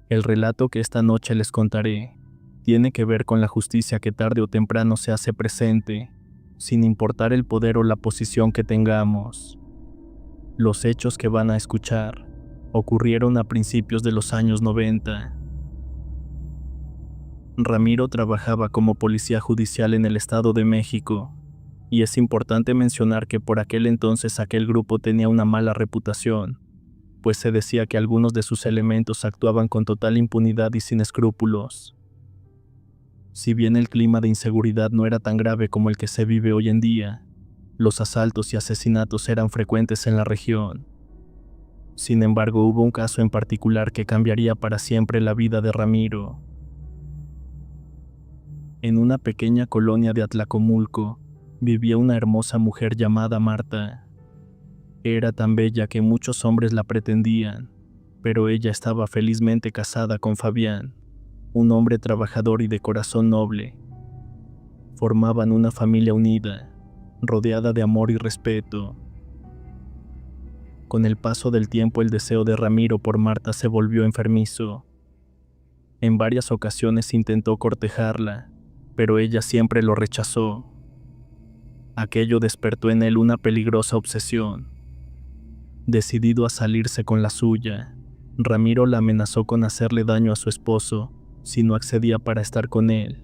El relato que esta noche les contaré tiene que ver con la justicia que tarde o temprano se hace presente, sin importar el poder o la posición que tengamos. Los hechos que van a escuchar ocurrieron a principios de los años 90. Ramiro trabajaba como policía judicial en el Estado de México, y es importante mencionar que por aquel entonces aquel grupo tenía una mala reputación, pues se decía que algunos de sus elementos actuaban con total impunidad y sin escrúpulos. Si bien el clima de inseguridad no era tan grave como el que se vive hoy en día, los asaltos y asesinatos eran frecuentes en la región. Sin embargo, hubo un caso en particular que cambiaría para siempre la vida de Ramiro. En una pequeña colonia de Atlacomulco, vivía una hermosa mujer llamada Marta. Era tan bella que muchos hombres la pretendían, pero ella estaba felizmente casada con Fabián, un hombre trabajador y de corazón noble. Formaban una familia unida, rodeada de amor y respeto. Con el paso del tiempo, el deseo de Ramiro por Marta se volvió enfermizo. En varias ocasiones intentó cortejarla, pero ella siempre lo rechazó. Aquello despertó en él una peligrosa obsesión. Decidido a salirse con la suya, Ramiro la amenazó con hacerle daño a su esposo si no accedía para estar con él,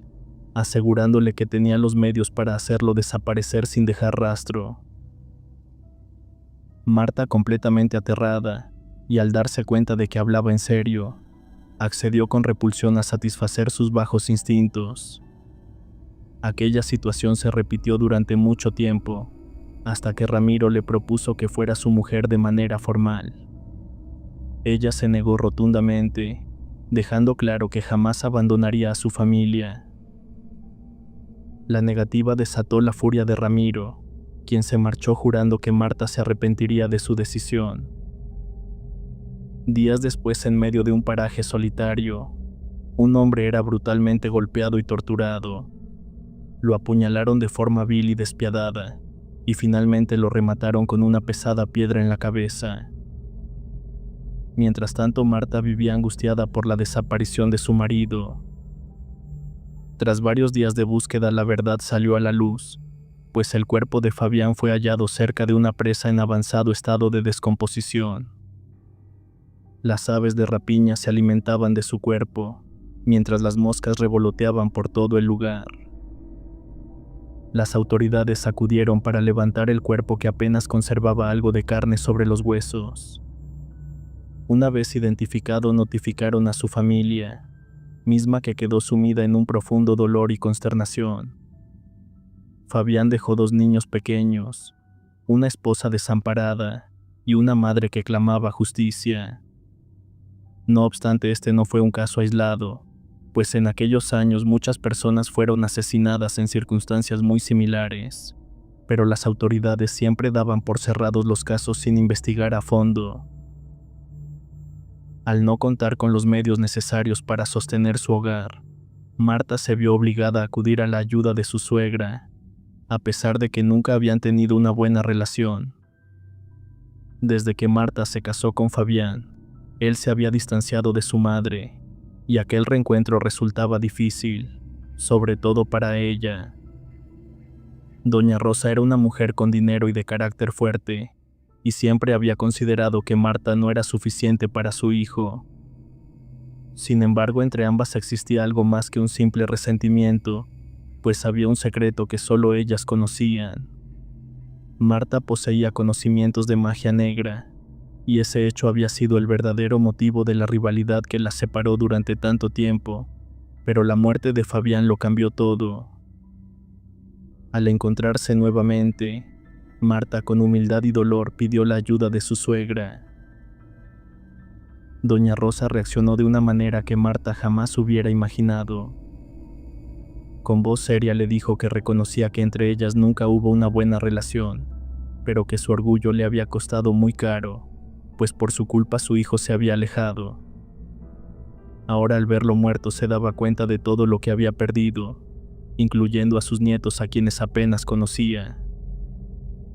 asegurándole que tenía los medios para hacerlo desaparecer sin dejar rastro. Marta, completamente aterrada, y al darse cuenta de que hablaba en serio, accedió con repulsión a satisfacer sus bajos instintos. Aquella situación se repitió durante mucho tiempo, hasta que Ramiro le propuso que fuera su mujer de manera formal. Ella se negó rotundamente, dejando claro que jamás abandonaría a su familia. La negativa desató la furia de Ramiro, quien se marchó jurando que Marta se arrepentiría de su decisión. Días después, en medio de un paraje solitario, un hombre era brutalmente golpeado y torturado. Lo apuñalaron de forma vil y despiadada, y finalmente lo remataron con una pesada piedra en la cabeza. Mientras tanto, Marta vivía angustiada por la desaparición de su marido. Tras varios días de búsqueda, la verdad salió a la luz, pues el cuerpo de Fabián fue hallado cerca de una presa en avanzado estado de descomposición. Las aves de rapiña se alimentaban de su cuerpo, mientras las moscas revoloteaban por todo el lugar. Las autoridades acudieron para levantar el cuerpo, que apenas conservaba algo de carne sobre los huesos. Una vez identificado, notificaron a su familia, misma que quedó sumida en un profundo dolor y consternación. Fabián dejó 2 niños pequeños, una esposa desamparada y una madre que clamaba justicia. No obstante, este no fue un caso aislado, pues en aquellos años muchas personas fueron asesinadas en circunstancias muy similares, pero las autoridades siempre daban por cerrados los casos sin investigar a fondo. Al no contar con los medios necesarios para sostener su hogar, Marta se vio obligada a acudir a la ayuda de su suegra, a pesar de que nunca habían tenido una buena relación. Desde que Marta se casó con Fabián, él se había distanciado de su madre, y aquel reencuentro resultaba difícil, sobre todo para ella. Doña Rosa era una mujer con dinero y de carácter fuerte, y siempre había considerado que Marta no era suficiente para su hijo. Sin embargo, entre ambas existía algo más que un simple resentimiento, pues había un secreto que solo ellas conocían. Marta poseía conocimientos de magia negra, y ese hecho había sido el verdadero motivo de la rivalidad que las separó durante tanto tiempo, pero la muerte de Fabián lo cambió todo. Al encontrarse nuevamente, Marta, con humildad y dolor, pidió la ayuda de su suegra. Doña Rosa reaccionó de una manera que Marta jamás hubiera imaginado. Con voz seria le dijo que reconocía que entre ellas nunca hubo una buena relación, pero que su orgullo le había costado muy caro, pues por su culpa su hijo se había alejado. Ahora, al verlo muerto, se daba cuenta de todo lo que había perdido, incluyendo a sus nietos, a quienes apenas conocía.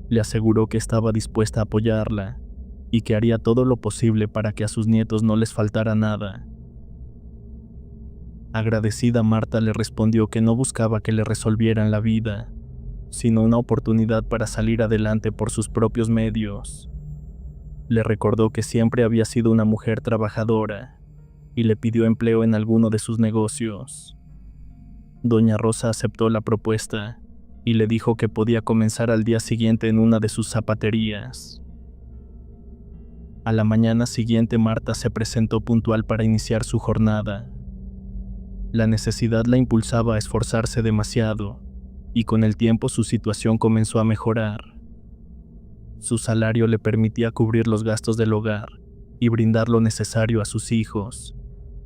Le aseguró que estaba dispuesta a apoyarla y que haría todo lo posible para que a sus nietos no les faltara nada. Agradecida, Marta le respondió que no buscaba que le resolvieran la vida, sino una oportunidad para salir adelante por sus propios medios. Le recordó que siempre había sido una mujer trabajadora y le pidió empleo en alguno de sus negocios. Doña Rosa aceptó la propuesta y le dijo que podía comenzar al día siguiente en una de sus zapaterías. A la mañana siguiente, Marta se presentó puntual para iniciar su jornada. La necesidad la impulsaba a esforzarse demasiado, y con el tiempo su situación comenzó a mejorar. Su salario le permitía cubrir los gastos del hogar y brindar lo necesario a sus hijos,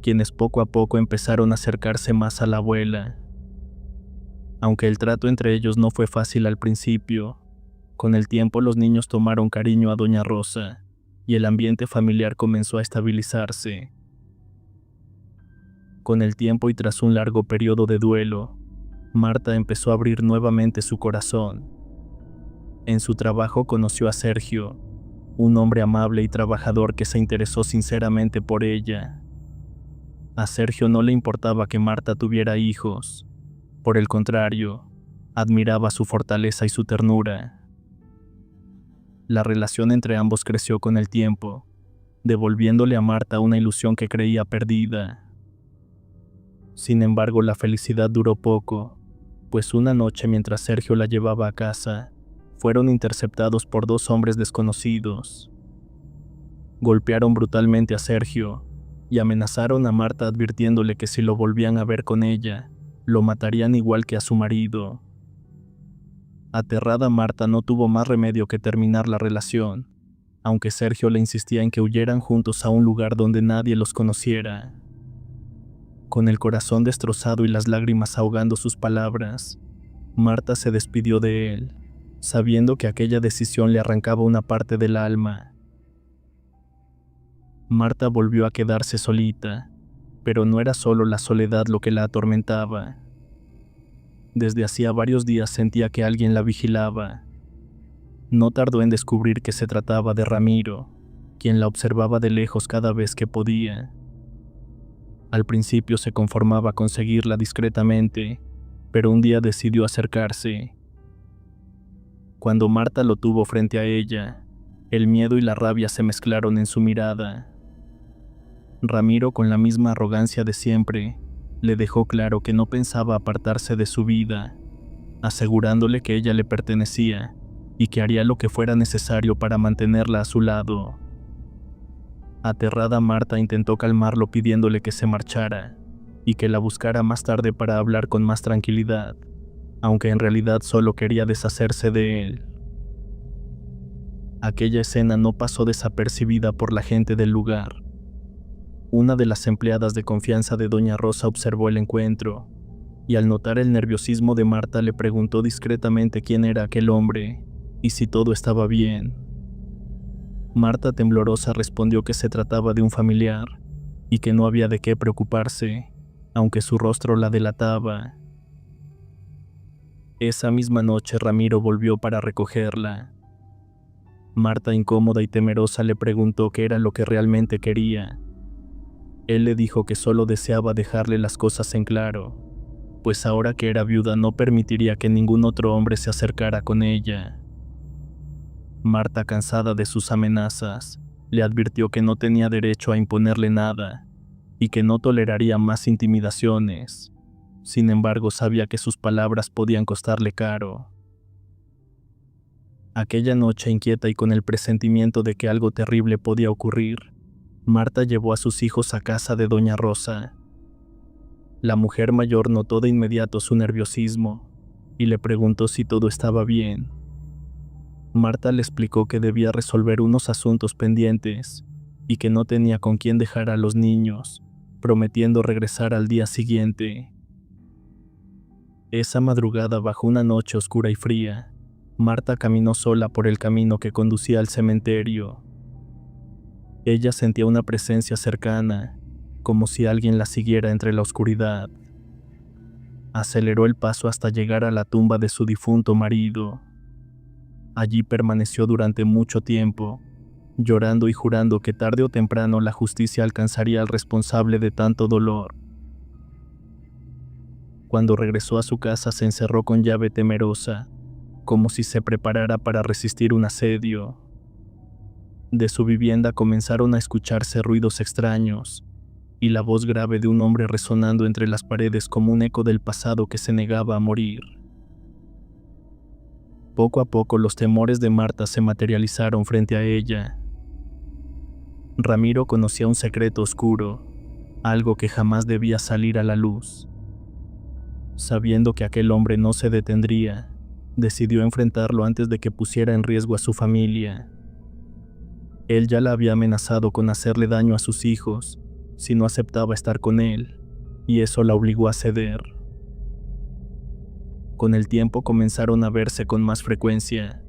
quienes poco a poco empezaron a acercarse más a la abuela. Aunque el trato entre ellos no fue fácil al principio, con el tiempo los niños tomaron cariño a Doña Rosa y el ambiente familiar comenzó a estabilizarse. Con el tiempo y tras un largo periodo de duelo, Marta empezó a abrir nuevamente su corazón. En su trabajo conoció a Sergio, un hombre amable y trabajador que se interesó sinceramente por ella. A Sergio no le importaba que Marta tuviera hijos. Por el contrario, admiraba su fortaleza y su ternura. La relación entre ambos creció con el tiempo, devolviéndole a Marta una ilusión que creía perdida. Sin embargo, la felicidad duró poco, pues una noche mientras Sergio la llevaba a casa, fueron interceptados por dos hombres desconocidos. Golpearon brutalmente a Sergio y amenazaron a Marta advirtiéndole que si lo volvían a ver con ella, lo matarían igual que a su marido. Aterrada, Marta no tuvo más remedio que terminar la relación, aunque Sergio le insistía en que huyeran juntos a un lugar donde nadie los conociera. Con el corazón destrozado y las lágrimas ahogando sus palabras, Marta se despidió de él, sabiendo que aquella decisión le arrancaba una parte del alma. Marta volvió a quedarse solita, pero no era solo la soledad lo que la atormentaba. Desde hacía varios días sentía que alguien la vigilaba. No tardó en descubrir que se trataba de Ramiro, quien la observaba de lejos cada vez que podía. Al principio se conformaba con seguirla discretamente, pero un día decidió acercarse. Cuando Marta lo tuvo frente a ella, el miedo y la rabia se mezclaron en su mirada. Ramiro, con la misma arrogancia de siempre, le dejó claro que no pensaba apartarse de su vida, asegurándole que ella le pertenecía y que haría lo que fuera necesario para mantenerla a su lado. Aterrada, Marta intentó calmarlo pidiéndole que se marchara y que la buscara más tarde para hablar con más tranquilidad, aunque en realidad solo quería deshacerse de él. Aquella escena no pasó desapercibida por la gente del lugar. Una de las empleadas de confianza de Doña Rosa observó el encuentro y al notar el nerviosismo de Marta le preguntó discretamente quién era aquel hombre y si todo estaba bien. Marta, temblorosa, respondió que se trataba de un familiar y que no había de qué preocuparse, aunque su rostro la delataba. Esa misma noche Ramiro volvió para recogerla. Marta, incómoda y temerosa, le preguntó qué era lo que realmente quería. Él le dijo que solo deseaba dejarle las cosas en claro, pues ahora que era viuda no permitiría que ningún otro hombre se acercara con ella. Marta, cansada de sus amenazas, le advirtió que no tenía derecho a imponerle nada y que no toleraría más intimidaciones. Sin embargo, sabía que sus palabras podían costarle caro. Aquella noche, inquieta y con el presentimiento de que algo terrible podía ocurrir, Marta llevó a sus hijos a casa de Doña Rosa. La mujer mayor notó de inmediato su nerviosismo y le preguntó si todo estaba bien. Marta le explicó que debía resolver unos asuntos pendientes y que no tenía con quién dejar a los niños, prometiendo regresar al día siguiente. Esa madrugada, bajo una noche oscura y fría, Marta caminó sola por el camino que conducía al cementerio. Ella sentía una presencia cercana, como si alguien la siguiera entre la oscuridad. Aceleró el paso hasta llegar a la tumba de su difunto marido. Allí permaneció durante mucho tiempo, llorando y jurando que tarde o temprano la justicia alcanzaría al responsable de tanto dolor. Cuando regresó a su casa se encerró con llave temerosa, como si se preparara para resistir un asedio. De su vivienda comenzaron a escucharse ruidos extraños, y la voz grave de un hombre resonando entre las paredes como un eco del pasado que se negaba a morir. Poco a poco los temores de Marta se materializaron frente a ella. Ramiro conocía un secreto oscuro, algo que jamás debía salir a la luz. Sabiendo que aquel hombre no se detendría, decidió enfrentarlo antes de que pusiera en riesgo a su familia. Él ya la había amenazado con hacerle daño a sus hijos si no aceptaba estar con él, y eso la obligó a ceder. Con el tiempo comenzaron a verse con más frecuencia,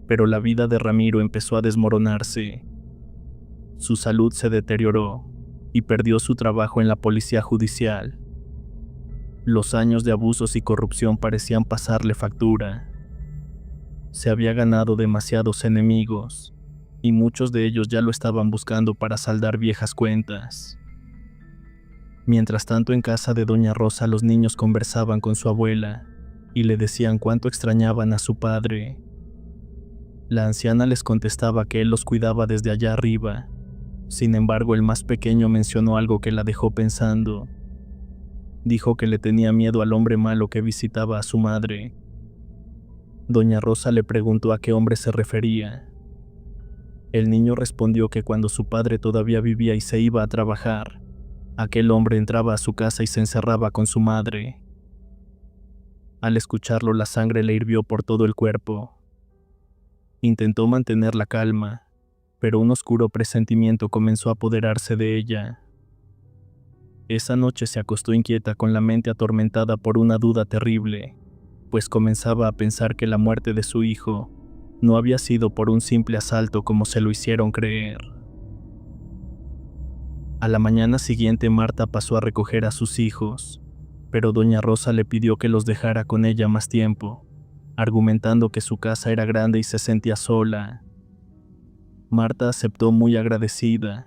pero la vida de Ramiro empezó a desmoronarse. Su salud se deterioró y perdió su trabajo en la policía judicial. Los años de abusos y corrupción parecían pasarle factura. Se había ganado demasiados enemigos, y muchos de ellos ya lo estaban buscando para saldar viejas cuentas. Mientras tanto, en casa de Doña Rosa los niños conversaban con su abuela y le decían cuánto extrañaban a su padre. La anciana les contestaba que él los cuidaba desde allá arriba. Sin embargo, el más pequeño mencionó algo que la dejó pensando. Dijo que le tenía miedo al hombre malo que visitaba a su madre. Doña Rosa le preguntó a qué hombre se refería. El niño respondió que cuando su padre todavía vivía y se iba a trabajar, aquel hombre entraba a su casa y se encerraba con su madre. Al escucharlo, la sangre le hirvió por todo el cuerpo. Intentó mantener la calma, pero un oscuro presentimiento comenzó a apoderarse de ella. Esa noche se acostó inquieta con la mente atormentada por una duda terrible, pues comenzaba a pensar que la muerte de su hijo no había sido por un simple asalto como se lo hicieron creer. A la mañana siguiente Marta pasó a recoger a sus hijos, pero Doña Rosa le pidió que los dejara con ella más tiempo, argumentando que su casa era grande y se sentía sola. Marta aceptó muy agradecida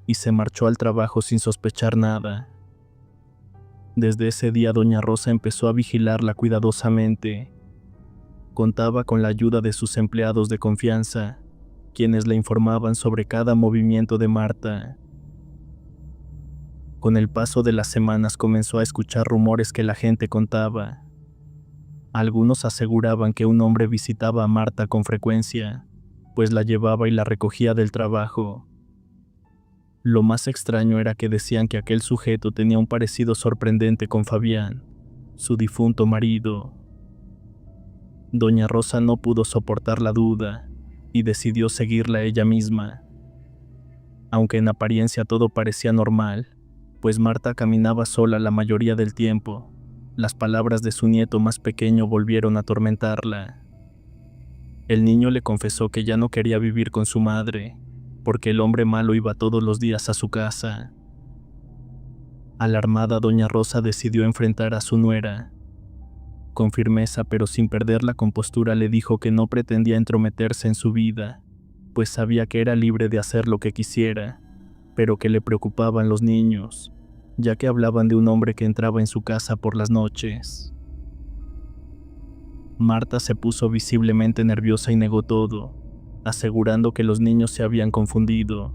y se marchó al trabajo sin sospechar nada. Desde ese día Doña Rosa empezó a vigilarla cuidadosamente. Contaba con la ayuda de sus empleados de confianza, quienes le informaban sobre cada movimiento de Marta. Con el paso de las semanas comenzó a escuchar rumores que la gente contaba. Algunos aseguraban que un hombre visitaba a Marta con frecuencia, pues la llevaba y la recogía del trabajo. Lo más extraño era que decían que aquel sujeto tenía un parecido sorprendente con Fabián, su difunto marido. Doña Rosa no pudo soportar la duda y decidió seguirla ella misma. Aunque en apariencia todo parecía normal, pues Marta caminaba sola la mayoría del tiempo, las palabras de su nieto más pequeño volvieron a atormentarla. El niño le confesó que ya no quería vivir con su madre, porque el hombre malo iba todos los días a su casa. Alarmada, Doña Rosa decidió enfrentar a su nuera. Con firmeza pero sin perder la compostura le dijo que no pretendía entrometerse en su vida, pues sabía que era libre de hacer lo que quisiera, pero que le preocupaban los niños, ya que hablaban de un hombre que entraba en su casa por las noches. Marta se puso visiblemente nerviosa y negó todo, asegurando que los niños se habían confundido.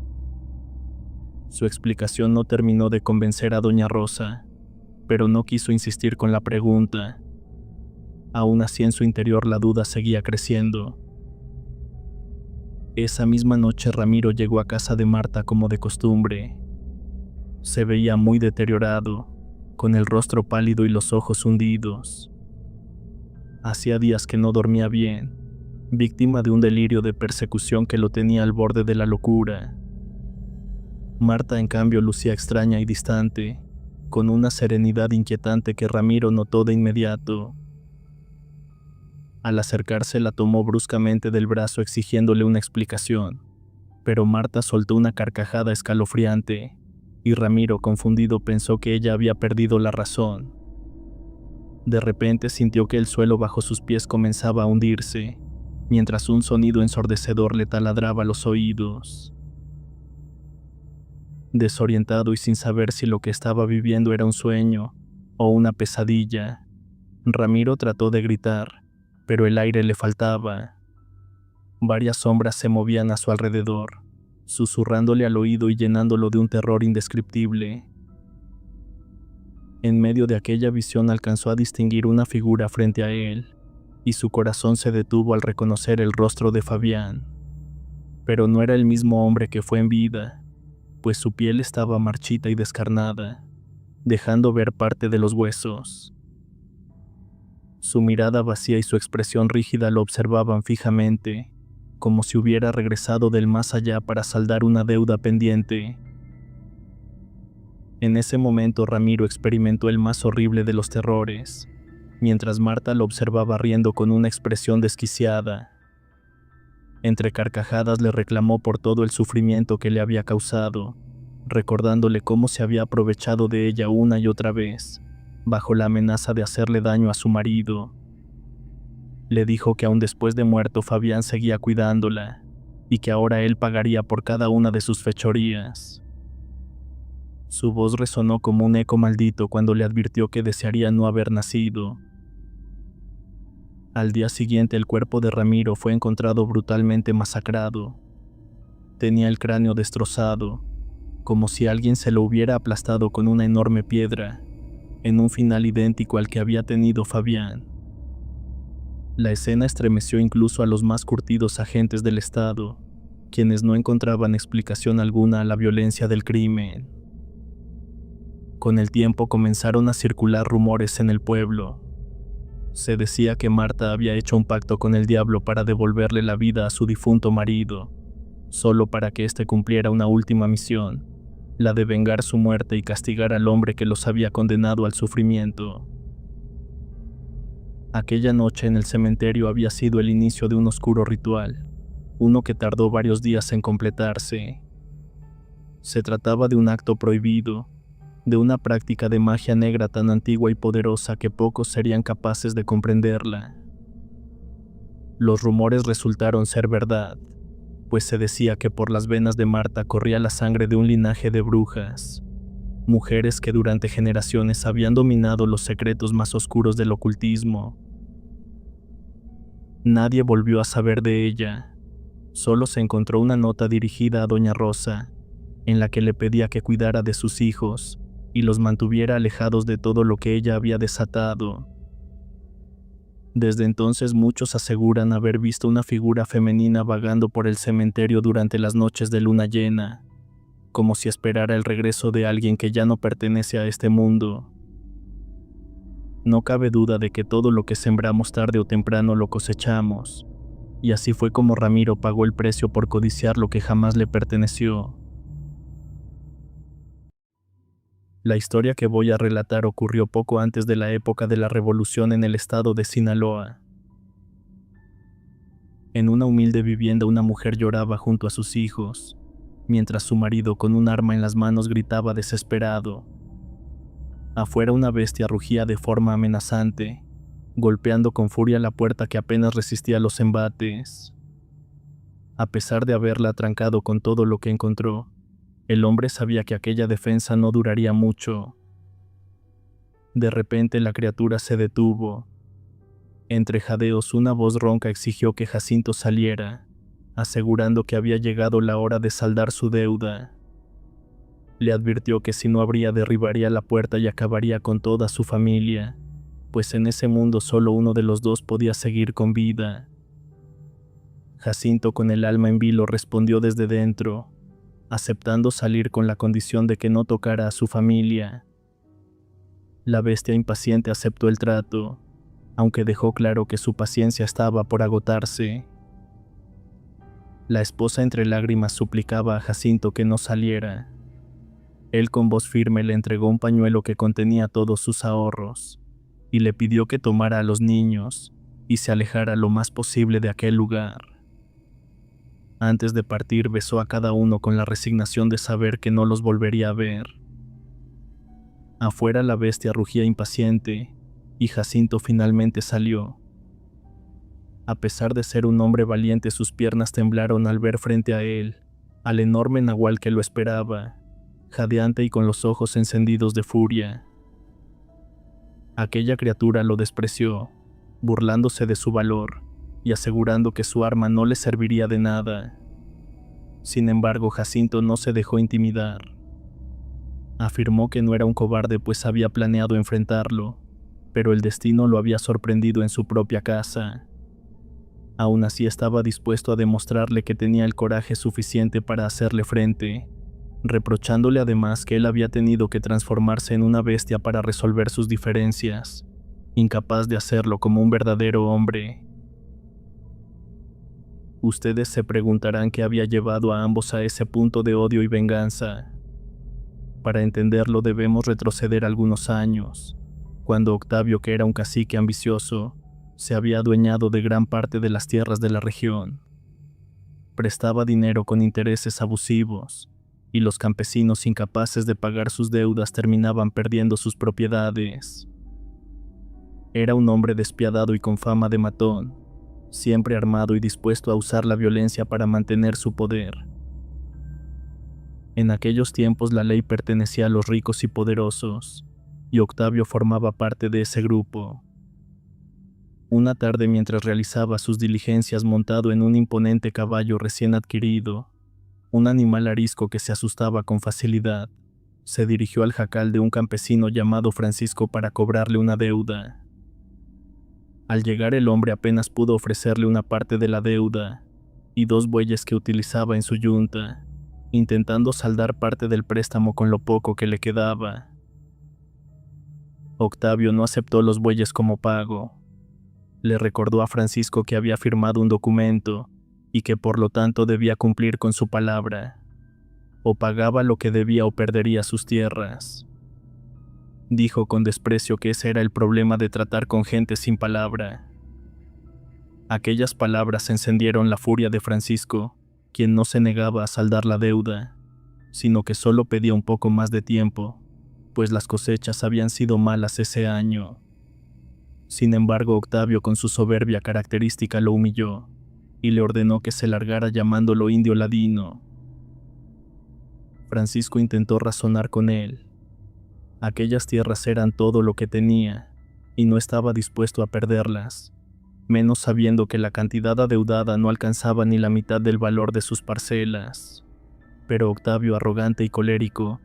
Su explicación no terminó de convencer a Doña Rosa, pero no quiso insistir con la pregunta. Aún así, en su interior la duda seguía creciendo. Esa misma noche Ramiro llegó a casa de Marta como de costumbre. Se veía muy deteriorado, con el rostro pálido y los ojos hundidos. Hacía días que no dormía bien, víctima de un delirio de persecución que lo tenía al borde de la locura. Marta, en cambio, lucía extraña y distante, con una serenidad inquietante que Ramiro notó de inmediato. Al acercarse la tomó bruscamente del brazo exigiéndole una explicación, pero Marta soltó una carcajada escalofriante, y Ramiro, confundido, pensó que ella había perdido la razón. De repente sintió que el suelo bajo sus pies comenzaba a hundirse, mientras un sonido ensordecedor le taladraba los oídos. Desorientado y sin saber si lo que estaba viviendo era un sueño o una pesadilla, Ramiro trató de gritar, pero el aire le faltaba. Varias sombras se movían a su alrededor, susurrándole al oído y llenándolo de un terror indescriptible. En medio de aquella visión alcanzó a distinguir una figura frente a él, y su corazón se detuvo al reconocer el rostro de Fabián. Pero no era el mismo hombre que fue en vida, pues su piel estaba marchita y descarnada, dejando ver parte de los huesos. Su mirada vacía y su expresión rígida lo observaban fijamente, como si hubiera regresado del más allá para saldar una deuda pendiente. En ese momento Ramiro experimentó el más horrible de los terrores, mientras Marta lo observaba riendo con una expresión desquiciada. Entre carcajadas le reclamó por todo el sufrimiento que le había causado, recordándole cómo se había aprovechado de ella una y otra vez, bajo la amenaza de hacerle daño a su marido. Le dijo que aún después de muerto Fabián seguía cuidándola, y que ahora él pagaría por cada una de sus fechorías. Su voz resonó como un eco maldito cuando le advirtió que desearía no haber nacido. Al día siguiente el cuerpo de Ramiro fue encontrado brutalmente masacrado. Tenía el cráneo destrozado, como si alguien se lo hubiera aplastado con una enorme piedra, en un final idéntico al que había tenido Fabián. La escena estremeció incluso a los más curtidos agentes del Estado, quienes no encontraban explicación alguna a la violencia del crimen. Con el tiempo comenzaron a circular rumores en el pueblo. Se decía que Marta había hecho un pacto con el diablo para devolverle la vida a su difunto marido, solo para que éste cumpliera una última misión, la de vengar su muerte y castigar al hombre que los había condenado al sufrimiento. Aquella noche en el cementerio había sido el inicio de un oscuro ritual, uno que tardó varios días en completarse. Se trataba de un acto prohibido, de una práctica de magia negra tan antigua y poderosa que pocos serían capaces de comprenderla. Los rumores resultaron ser verdad, pues se decía que por las venas de Marta corría la sangre de un linaje de brujas, mujeres que durante generaciones habían dominado los secretos más oscuros del ocultismo. Nadie volvió a saber de ella, solo se encontró una nota dirigida a Doña Rosa, en la que le pedía que cuidara de sus hijos y los mantuviera alejados de todo lo que ella había desatado. Desde entonces muchos aseguran haber visto una figura femenina vagando por el cementerio durante las noches de luna llena, como si esperara el regreso de alguien que ya no pertenece a este mundo. No cabe duda de que todo lo que sembramos tarde o temprano lo cosechamos, y así fue como Ramiro pagó el precio por codiciar lo que jamás le perteneció. La historia que voy a relatar ocurrió poco antes de la época de la revolución en el estado de Sinaloa. En una humilde vivienda una mujer lloraba junto a sus hijos, mientras su marido con un arma en las manos gritaba desesperado. Afuera una bestia rugía de forma amenazante, golpeando con furia la puerta que apenas resistía los embates. A pesar de haberla atrancado con todo lo que encontró, el hombre sabía que aquella defensa no duraría mucho. De repente la criatura se detuvo. Entre jadeos una voz ronca exigió que Jacinto saliera, asegurando que había llegado la hora de saldar su deuda. Le advirtió que si no abría derribaría la puerta y acabaría con toda su familia, pues en ese mundo solo uno de los dos podía seguir con vida. Jacinto, con el alma en vilo, respondió desde dentro, aceptando salir con la condición de que no tocara a su familia. La bestia impaciente aceptó el trato, aunque dejó claro que su paciencia estaba por agotarse. La esposa entre lágrimas suplicaba a Jacinto que no saliera. Él con voz firme le entregó un pañuelo que contenía todos sus ahorros, y le pidió que tomara a los niños y se alejara lo más posible de aquel lugar. Antes de partir besó a cada uno con la resignación de saber que no los volvería a ver. Afuera la bestia rugía impaciente, y Jacinto finalmente salió. A pesar de ser un hombre valiente, sus piernas temblaron al ver frente a él al enorme nahual que lo esperaba, jadeante y con los ojos encendidos de furia. Aquella criatura lo despreció, burlándose de su valor y asegurando que su arma no le serviría de nada. Sin embargo, Jacinto no se dejó intimidar. Afirmó que no era un cobarde, pues había planeado enfrentarlo, pero el destino lo había sorprendido en su propia casa. Aún así estaba dispuesto a demostrarle que tenía el coraje suficiente para hacerle frente, reprochándole además que él había tenido que transformarse en una bestia para resolver sus diferencias, incapaz de hacerlo como un verdadero hombre. Ustedes se preguntarán qué había llevado a ambos a ese punto de odio y venganza. Para entenderlo debemos retroceder algunos años, cuando Octavio, que era un cacique ambicioso, se había adueñado de gran parte de las tierras de la región. Prestaba dinero con intereses abusivos, y los campesinos incapaces de pagar sus deudas terminaban perdiendo sus propiedades. Era un hombre despiadado y con fama de matón, siempre armado y dispuesto a usar la violencia para mantener su poder. En aquellos tiempos la ley pertenecía a los ricos y poderosos, y Octavio formaba parte de ese grupo. Una tarde, mientras realizaba sus diligencias montado en un imponente caballo recién adquirido, un animal arisco que se asustaba con facilidad, se dirigió al jacal de un campesino llamado Francisco para cobrarle una deuda. Al llegar, el hombre apenas pudo ofrecerle una parte de la deuda y 2 bueyes que utilizaba en su yunta, intentando saldar parte del préstamo con lo poco que le quedaba. Octavio no aceptó los bueyes como pago. Le recordó a Francisco que había firmado un documento y que por lo tanto debía cumplir con su palabra. O pagaba lo que debía o perdería sus tierras. Dijo con desprecio que ese era el problema de tratar con gente sin palabra. Aquellas palabras encendieron la furia de Francisco, quien no se negaba a saldar la deuda, sino que solo pedía un poco más de tiempo, pues las cosechas habían sido malas ese año. Sin embargo, Octavio, con su soberbia característica, lo humilló y le ordenó que se largara llamándolo indio ladino. Francisco intentó razonar con él. Aquellas tierras eran todo lo que tenía y no estaba dispuesto a perderlas, menos sabiendo que la cantidad adeudada no alcanzaba ni la mitad del valor de sus parcelas. Pero Octavio, arrogante y colérico,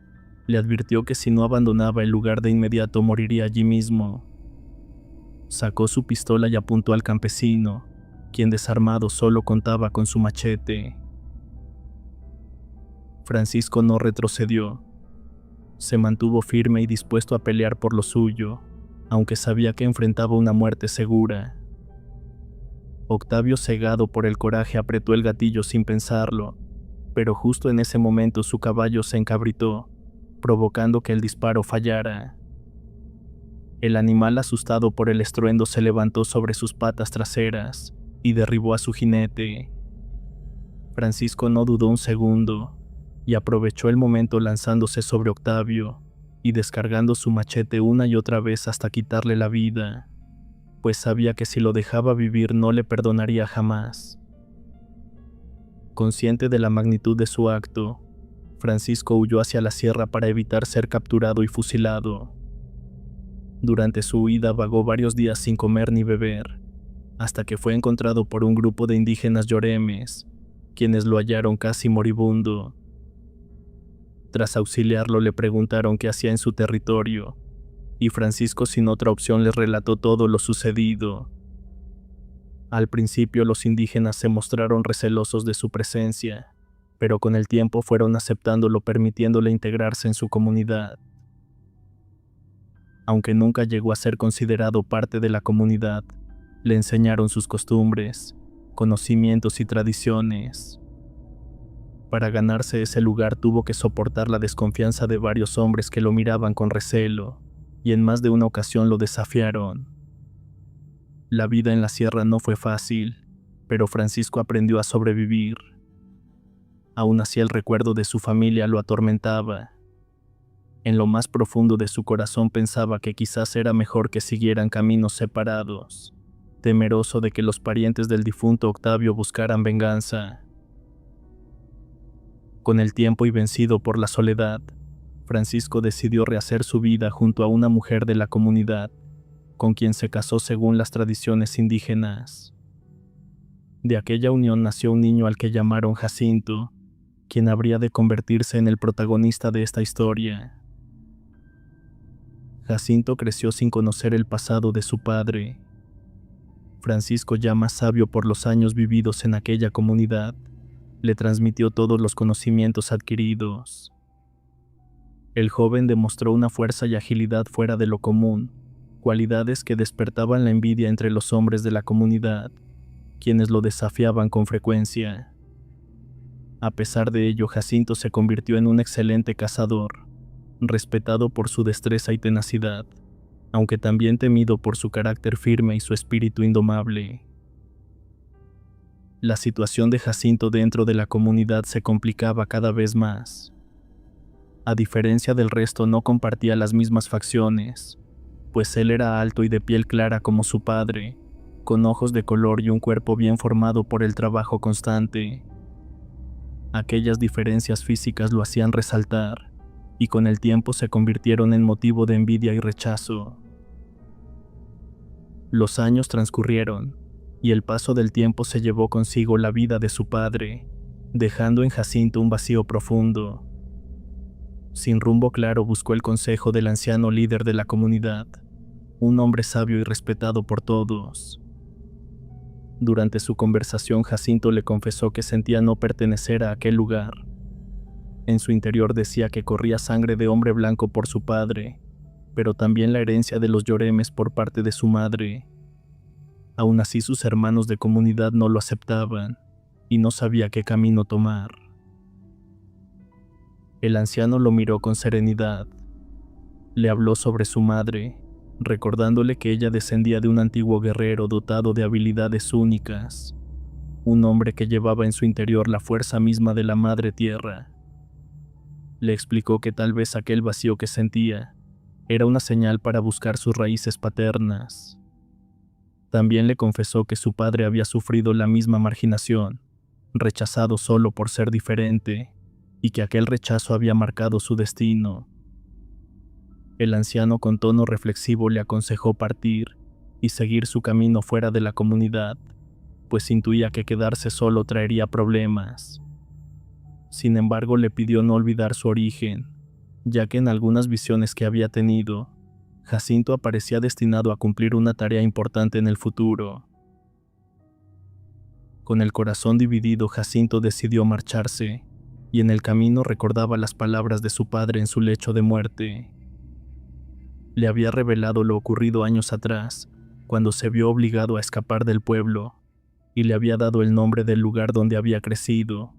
le advirtió que si no abandonaba el lugar de inmediato moriría allí mismo. Sacó su pistola y apuntó al campesino, quien desarmado solo contaba con su machete. Francisco no retrocedió. Se mantuvo firme y dispuesto a pelear por lo suyo, aunque sabía que enfrentaba una muerte segura. Octavio, cegado por el coraje, apretó el gatillo sin pensarlo, pero justo en ese momento su caballo se encabritó, provocando que el disparo fallara. El animal, asustado por el estruendo, se levantó sobre sus patas traseras y derribó a su jinete. Francisco no dudó un segundo y aprovechó el momento lanzándose sobre Octavio y descargando su machete una y otra vez hasta quitarle la vida, pues sabía que si lo dejaba vivir no le perdonaría jamás. Consciente de la magnitud de su acto, Francisco huyó hacia la sierra para evitar ser capturado y fusilado. Durante su huida vagó varios días sin comer ni beber, hasta que fue encontrado por un grupo de indígenas yoremes, quienes lo hallaron casi moribundo. Tras auxiliarlo, le preguntaron qué hacía en su territorio, y Francisco, sin otra opción, les relató todo lo sucedido. Al principio los indígenas se mostraron recelosos de su presencia, pero con el tiempo fueron aceptándolo, permitiéndole integrarse en su comunidad. Aunque nunca llegó a ser considerado parte de la comunidad, le enseñaron sus costumbres, conocimientos y tradiciones. Para ganarse ese lugar tuvo que soportar la desconfianza de varios hombres que lo miraban con recelo, y en más de una ocasión lo desafiaron. La vida en la sierra no fue fácil, pero Francisco aprendió a sobrevivir. Aún así, el recuerdo de su familia lo atormentaba. En lo más profundo de su corazón pensaba que quizás era mejor que siguieran caminos separados, temeroso de que los parientes del difunto Octavio buscaran venganza. Con el tiempo y vencido por la soledad, Francisco decidió rehacer su vida junto a una mujer de la comunidad, con quien se casó según las tradiciones indígenas. De aquella unión nació un niño al que llamaron Jacinto, quien habría de convertirse en el protagonista de esta historia. Jacinto creció sin conocer el pasado de su padre. Francisco, ya más sabio por los años vividos en aquella comunidad, le transmitió todos los conocimientos adquiridos. El joven demostró una fuerza y agilidad fuera de lo común, cualidades que despertaban la envidia entre los hombres de la comunidad, quienes lo desafiaban con frecuencia. A pesar de ello, Jacinto se convirtió en un excelente cazador, respetado por su destreza y tenacidad, aunque también temido por su carácter firme y su espíritu indomable. La situación de Jacinto dentro de la comunidad se complicaba cada vez más. A diferencia del resto, no compartía las mismas facciones, pues él era alto y de piel clara como su padre, con ojos de color y un cuerpo bien formado por el trabajo constante. Aquellas diferencias físicas lo hacían resaltar, y con el tiempo se convirtieron en motivo de envidia y rechazo. Los años transcurrieron, y el paso del tiempo se llevó consigo la vida de su padre, dejando en Jacinto un vacío profundo. Sin rumbo claro, buscó el consejo del anciano líder de la comunidad, un hombre sabio y respetado por todos. Durante su conversación, Jacinto le confesó que sentía no pertenecer a aquel lugar. En su interior decía que corría sangre de hombre blanco por su padre, pero también la herencia de los Yoremes por parte de su madre. Aún así, sus hermanos de comunidad no lo aceptaban, y no sabía qué camino tomar. El anciano lo miró con serenidad. Le habló sobre su madre, recordándole que ella descendía de un antiguo guerrero dotado de habilidades únicas, un hombre que llevaba en su interior la fuerza misma de la madre tierra. Le explicó que tal vez aquel vacío que sentía era una señal para buscar sus raíces paternas. También le confesó que su padre había sufrido la misma marginación, rechazado solo por ser diferente, y que aquel rechazo había marcado su destino. El anciano, con tono reflexivo, le aconsejó partir y seguir su camino fuera de la comunidad, pues intuía que quedarse solo traería problemas. Sin embargo, le pidió no olvidar su origen, ya que en algunas visiones que había tenido, Jacinto aparecía destinado a cumplir una tarea importante en el futuro. Con el corazón dividido, Jacinto decidió marcharse, y en el camino recordaba las palabras de su padre en su lecho de muerte. Le había revelado lo ocurrido años atrás, cuando se vio obligado a escapar del pueblo, y le había dado el nombre del lugar donde había crecido,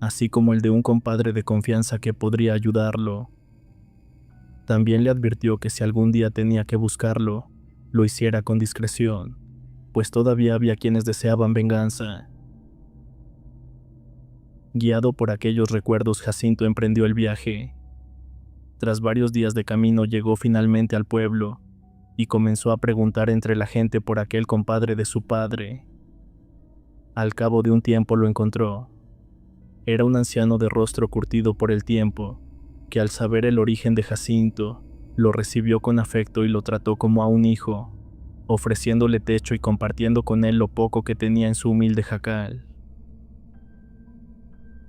así como el de un compadre de confianza que podría ayudarlo. También le advirtió que si algún día tenía que buscarlo, lo hiciera con discreción, pues todavía había quienes deseaban venganza. Guiado por aquellos recuerdos, Jacinto emprendió el viaje. Tras varios días de camino, llegó finalmente al pueblo y comenzó a preguntar entre la gente por aquel compadre de su padre. Al cabo de un tiempo lo encontró. Era un anciano de rostro curtido por el tiempo, que al saber el origen de Jacinto, lo recibió con afecto y lo trató como a un hijo, ofreciéndole techo y compartiendo con él lo poco que tenía en su humilde jacal.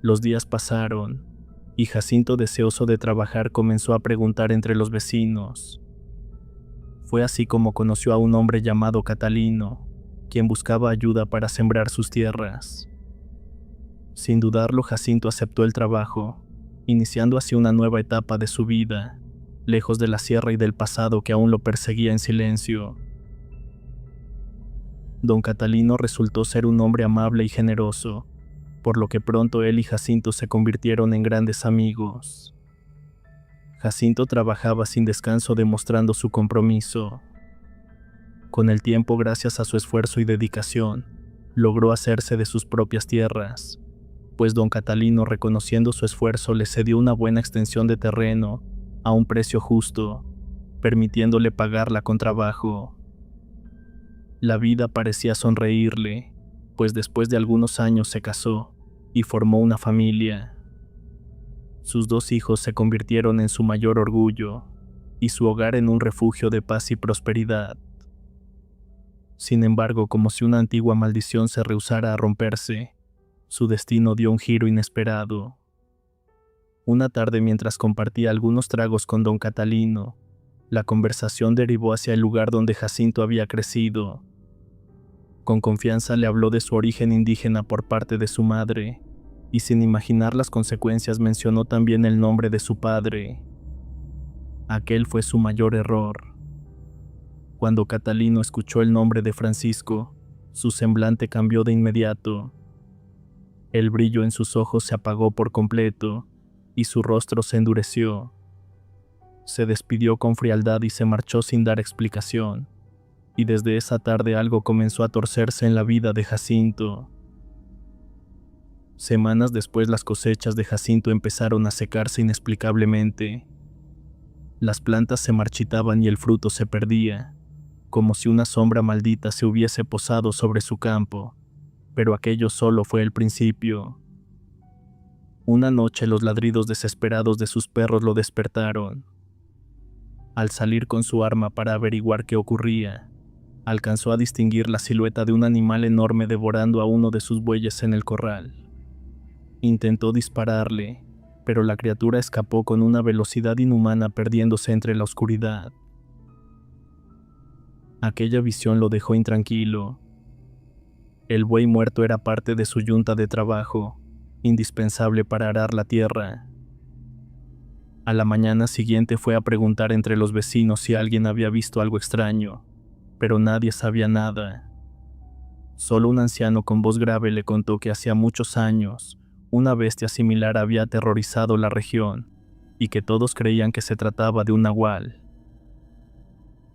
Los días pasaron, y Jacinto, deseoso de trabajar, comenzó a preguntar entre los vecinos. Fue así como conoció a un hombre llamado Catalino, quien buscaba ayuda para sembrar sus tierras. Sin dudarlo, Jacinto aceptó el trabajo, iniciando así una nueva etapa de su vida, lejos de la sierra y del pasado que aún lo perseguía en silencio. Don Catalino resultó ser un hombre amable y generoso, por lo que pronto él y Jacinto se convirtieron en grandes amigos. Jacinto trabajaba sin descanso, demostrando su compromiso. Con el tiempo, gracias a su esfuerzo y dedicación, logró hacerse de sus propias tierras, pues don Catalino, reconociendo su esfuerzo, le cedió una buena extensión de terreno a un precio justo, permitiéndole pagarla con trabajo. La vida parecía sonreírle, pues después de algunos años se casó y formó una familia. Sus 2 hijos se convirtieron en su mayor orgullo y su hogar en un refugio de paz y prosperidad. Sin embargo, como si una antigua maldición se rehusara a romperse, su destino dio un giro inesperado. Una tarde, mientras compartía algunos tragos con don Catalino, la conversación derivó hacia el lugar donde Jacinto había crecido. Con confianza le habló de su origen indígena por parte de su madre, y sin imaginar las consecuencias mencionó también el nombre de su padre. Aquel fue su mayor error. Cuando Catalino escuchó el nombre de Francisco, su semblante cambió de inmediato. El brillo en sus ojos se apagó por completo y su rostro se endureció. Se despidió con frialdad y se marchó sin dar explicación. Y desde esa tarde algo comenzó a torcerse en la vida de Jacinto. Semanas después, las cosechas de Jacinto empezaron a secarse inexplicablemente. Las plantas se marchitaban y el fruto se perdía, como si una sombra maldita se hubiese posado sobre su campo, pero aquello solo fue el principio. Una noche los ladridos desesperados de sus perros lo despertaron. Al salir con su arma para averiguar qué ocurría, alcanzó a distinguir la silueta de un animal enorme devorando a uno de sus bueyes en el corral. Intentó dispararle, pero la criatura escapó con una velocidad inhumana, perdiéndose entre la oscuridad. Aquella visión lo dejó intranquilo. El buey muerto era parte de su yunta de trabajo, indispensable para arar la tierra. A la mañana siguiente fue a preguntar entre los vecinos si alguien había visto algo extraño, pero nadie sabía nada. Solo un anciano con voz grave le contó que hacía muchos años una bestia similar había aterrorizado la región y que todos creían que se trataba de un nahual.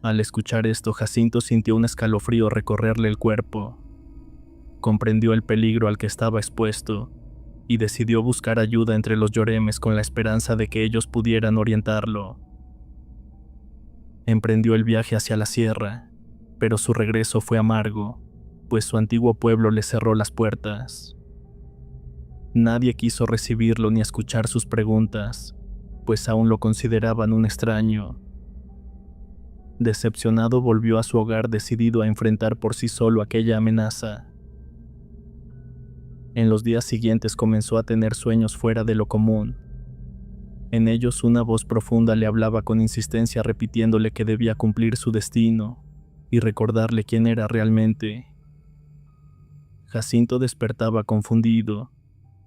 Al escuchar esto, Jacinto sintió un escalofrío recorrerle el cuerpo. Comprendió el peligro al que estaba expuesto y decidió buscar ayuda entre los yoremes con la esperanza de que ellos pudieran orientarlo. Emprendió el viaje hacia la sierra, pero su regreso fue amargo, pues su antiguo pueblo le cerró las puertas. Nadie quiso recibirlo ni escuchar sus preguntas, pues aún lo consideraban un extraño. Decepcionado, volvió a su hogar decidido a enfrentar por sí solo aquella amenaza. En los días siguientes comenzó a tener sueños fuera de lo común. En ellos una voz profunda le hablaba con insistencia, repitiéndole que debía cumplir su destino y recordarle quién era realmente. Jacinto despertaba confundido,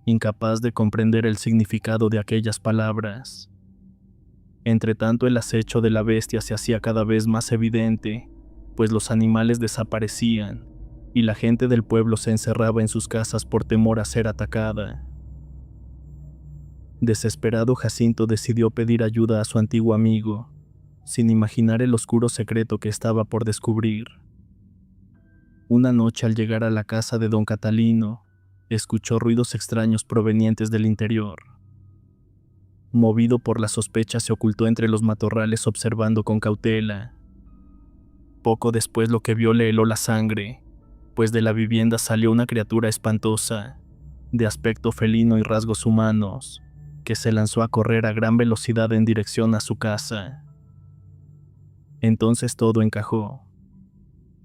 incapaz de comprender el significado de aquellas palabras. Entretanto, el acecho de la bestia se hacía cada vez más evidente, pues los animales desaparecían y la gente del pueblo se encerraba en sus casas por temor a ser atacada. Desesperado, Jacinto decidió pedir ayuda a su antiguo amigo, sin imaginar el oscuro secreto que estaba por descubrir. Una noche, al llegar a la casa de don Catalino, escuchó ruidos extraños provenientes del interior. Movido por la sospecha, se ocultó entre los matorrales observando con cautela. Poco después, lo que vio le heló la sangre, pues de la vivienda salió una criatura espantosa, de aspecto felino y rasgos humanos, que se lanzó a correr a gran velocidad en dirección a su casa. Entonces todo encajó.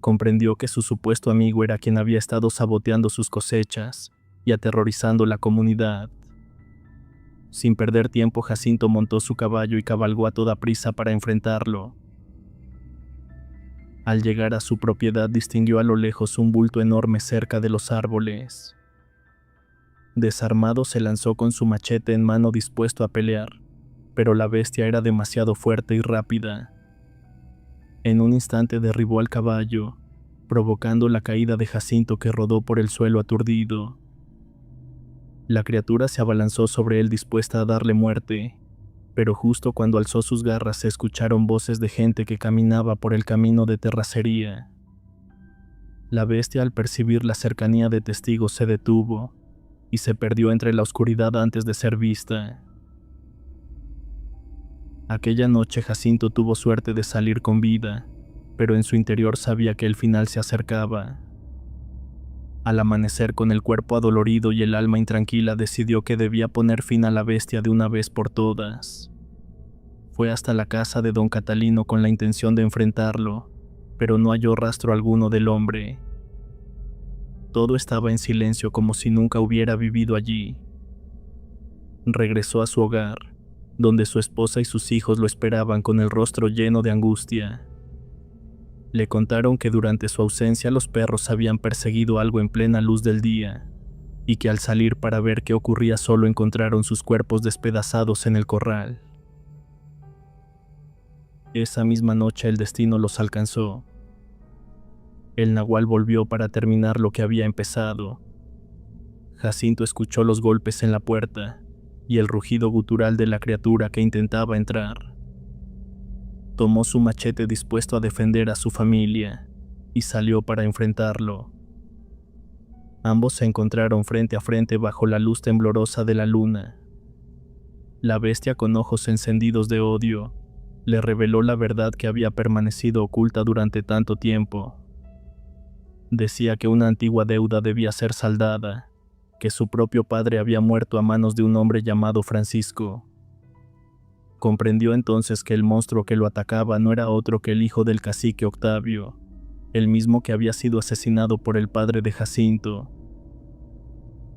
Comprendió que su supuesto amigo era quien había estado saboteando sus cosechas y aterrorizando la comunidad. Sin perder tiempo, Jacinto montó su caballo y cabalgó a toda prisa para enfrentarlo. Al llegar a su propiedad, distinguió a lo lejos un bulto enorme cerca de los árboles. Desarmado, se lanzó con su machete en mano, dispuesto a pelear, pero la bestia era demasiado fuerte y rápida. En un instante derribó al caballo, provocando la caída de Jacinto, que rodó por el suelo aturdido. La criatura se abalanzó sobre él dispuesta a darle muerte, pero justo cuando alzó sus garras se escucharon voces de gente que caminaba por el camino de terracería. La bestia, al percibir la cercanía de testigos, se detuvo y se perdió entre la oscuridad antes de ser vista. Aquella noche Jacinto tuvo suerte de salir con vida, pero en su interior sabía que el final se acercaba. Al amanecer, con el cuerpo adolorido y el alma intranquila, decidió que debía poner fin a la bestia de una vez por todas. Fue hasta la casa de don Catalino con la intención de enfrentarlo, pero no halló rastro alguno del hombre. Todo estaba en silencio como si nunca hubiera vivido allí. Regresó a su hogar, donde su esposa y sus hijos lo esperaban con el rostro lleno de angustia. Le contaron que durante su ausencia los perros habían perseguido algo en plena luz del día, y que al salir para ver qué ocurría solo encontraron sus cuerpos despedazados en el corral. Esa misma noche el destino los alcanzó. El nahual volvió para terminar lo que había empezado. Jacinto escuchó los golpes en la puerta y el rugido gutural de la criatura que intentaba entrar. Tomó su machete dispuesto a defender a su familia y salió para enfrentarlo. Ambos se encontraron frente a frente bajo la luz temblorosa de la luna. La bestia, con ojos encendidos de odio, le reveló la verdad que había permanecido oculta durante tanto tiempo. Decía que una antigua deuda debía ser saldada, que su propio padre había muerto a manos de un hombre llamado Francisco. Comprendió entonces que el monstruo que lo atacaba no era otro que el hijo del cacique Octavio, el mismo que había sido asesinado por el padre de Jacinto.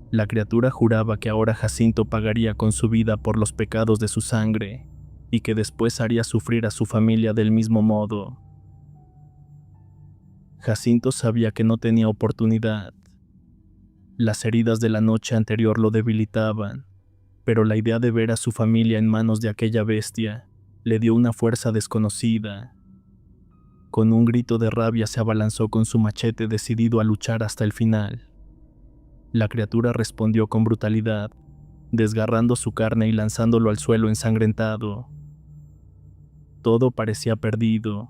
La criatura juraba que ahora Jacinto pagaría con su vida por los pecados de su sangre, y que después haría sufrir a su familia del mismo modo. Jacinto sabía que no tenía oportunidad. Las heridas de la noche anterior lo debilitaban, pero la idea de ver a su familia en manos de aquella bestia le dio una fuerza desconocida. Con un grito de rabia se abalanzó con su machete decidido a luchar hasta el final. La criatura respondió con brutalidad, desgarrando su carne y lanzándolo al suelo ensangrentado. Todo parecía perdido.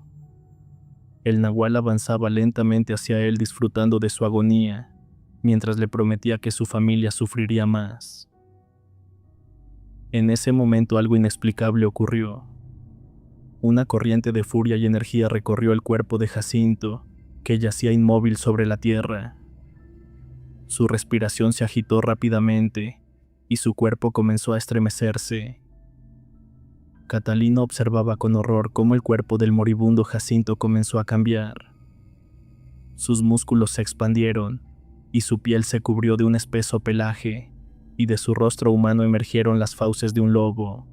El nahual avanzaba lentamente hacia él disfrutando de su agonía, mientras le prometía que su familia sufriría más. En ese momento algo inexplicable ocurrió. Una corriente de furia y energía recorrió el cuerpo de Jacinto, que yacía inmóvil sobre la tierra. Su respiración se agitó rápidamente y su cuerpo comenzó a estremecerse. Catalina observaba con horror cómo el cuerpo del moribundo Jacinto comenzó a cambiar. Sus músculos se expandieron y su piel se cubrió de un espeso pelaje, y de su rostro humano emergieron las fauces de un lobo.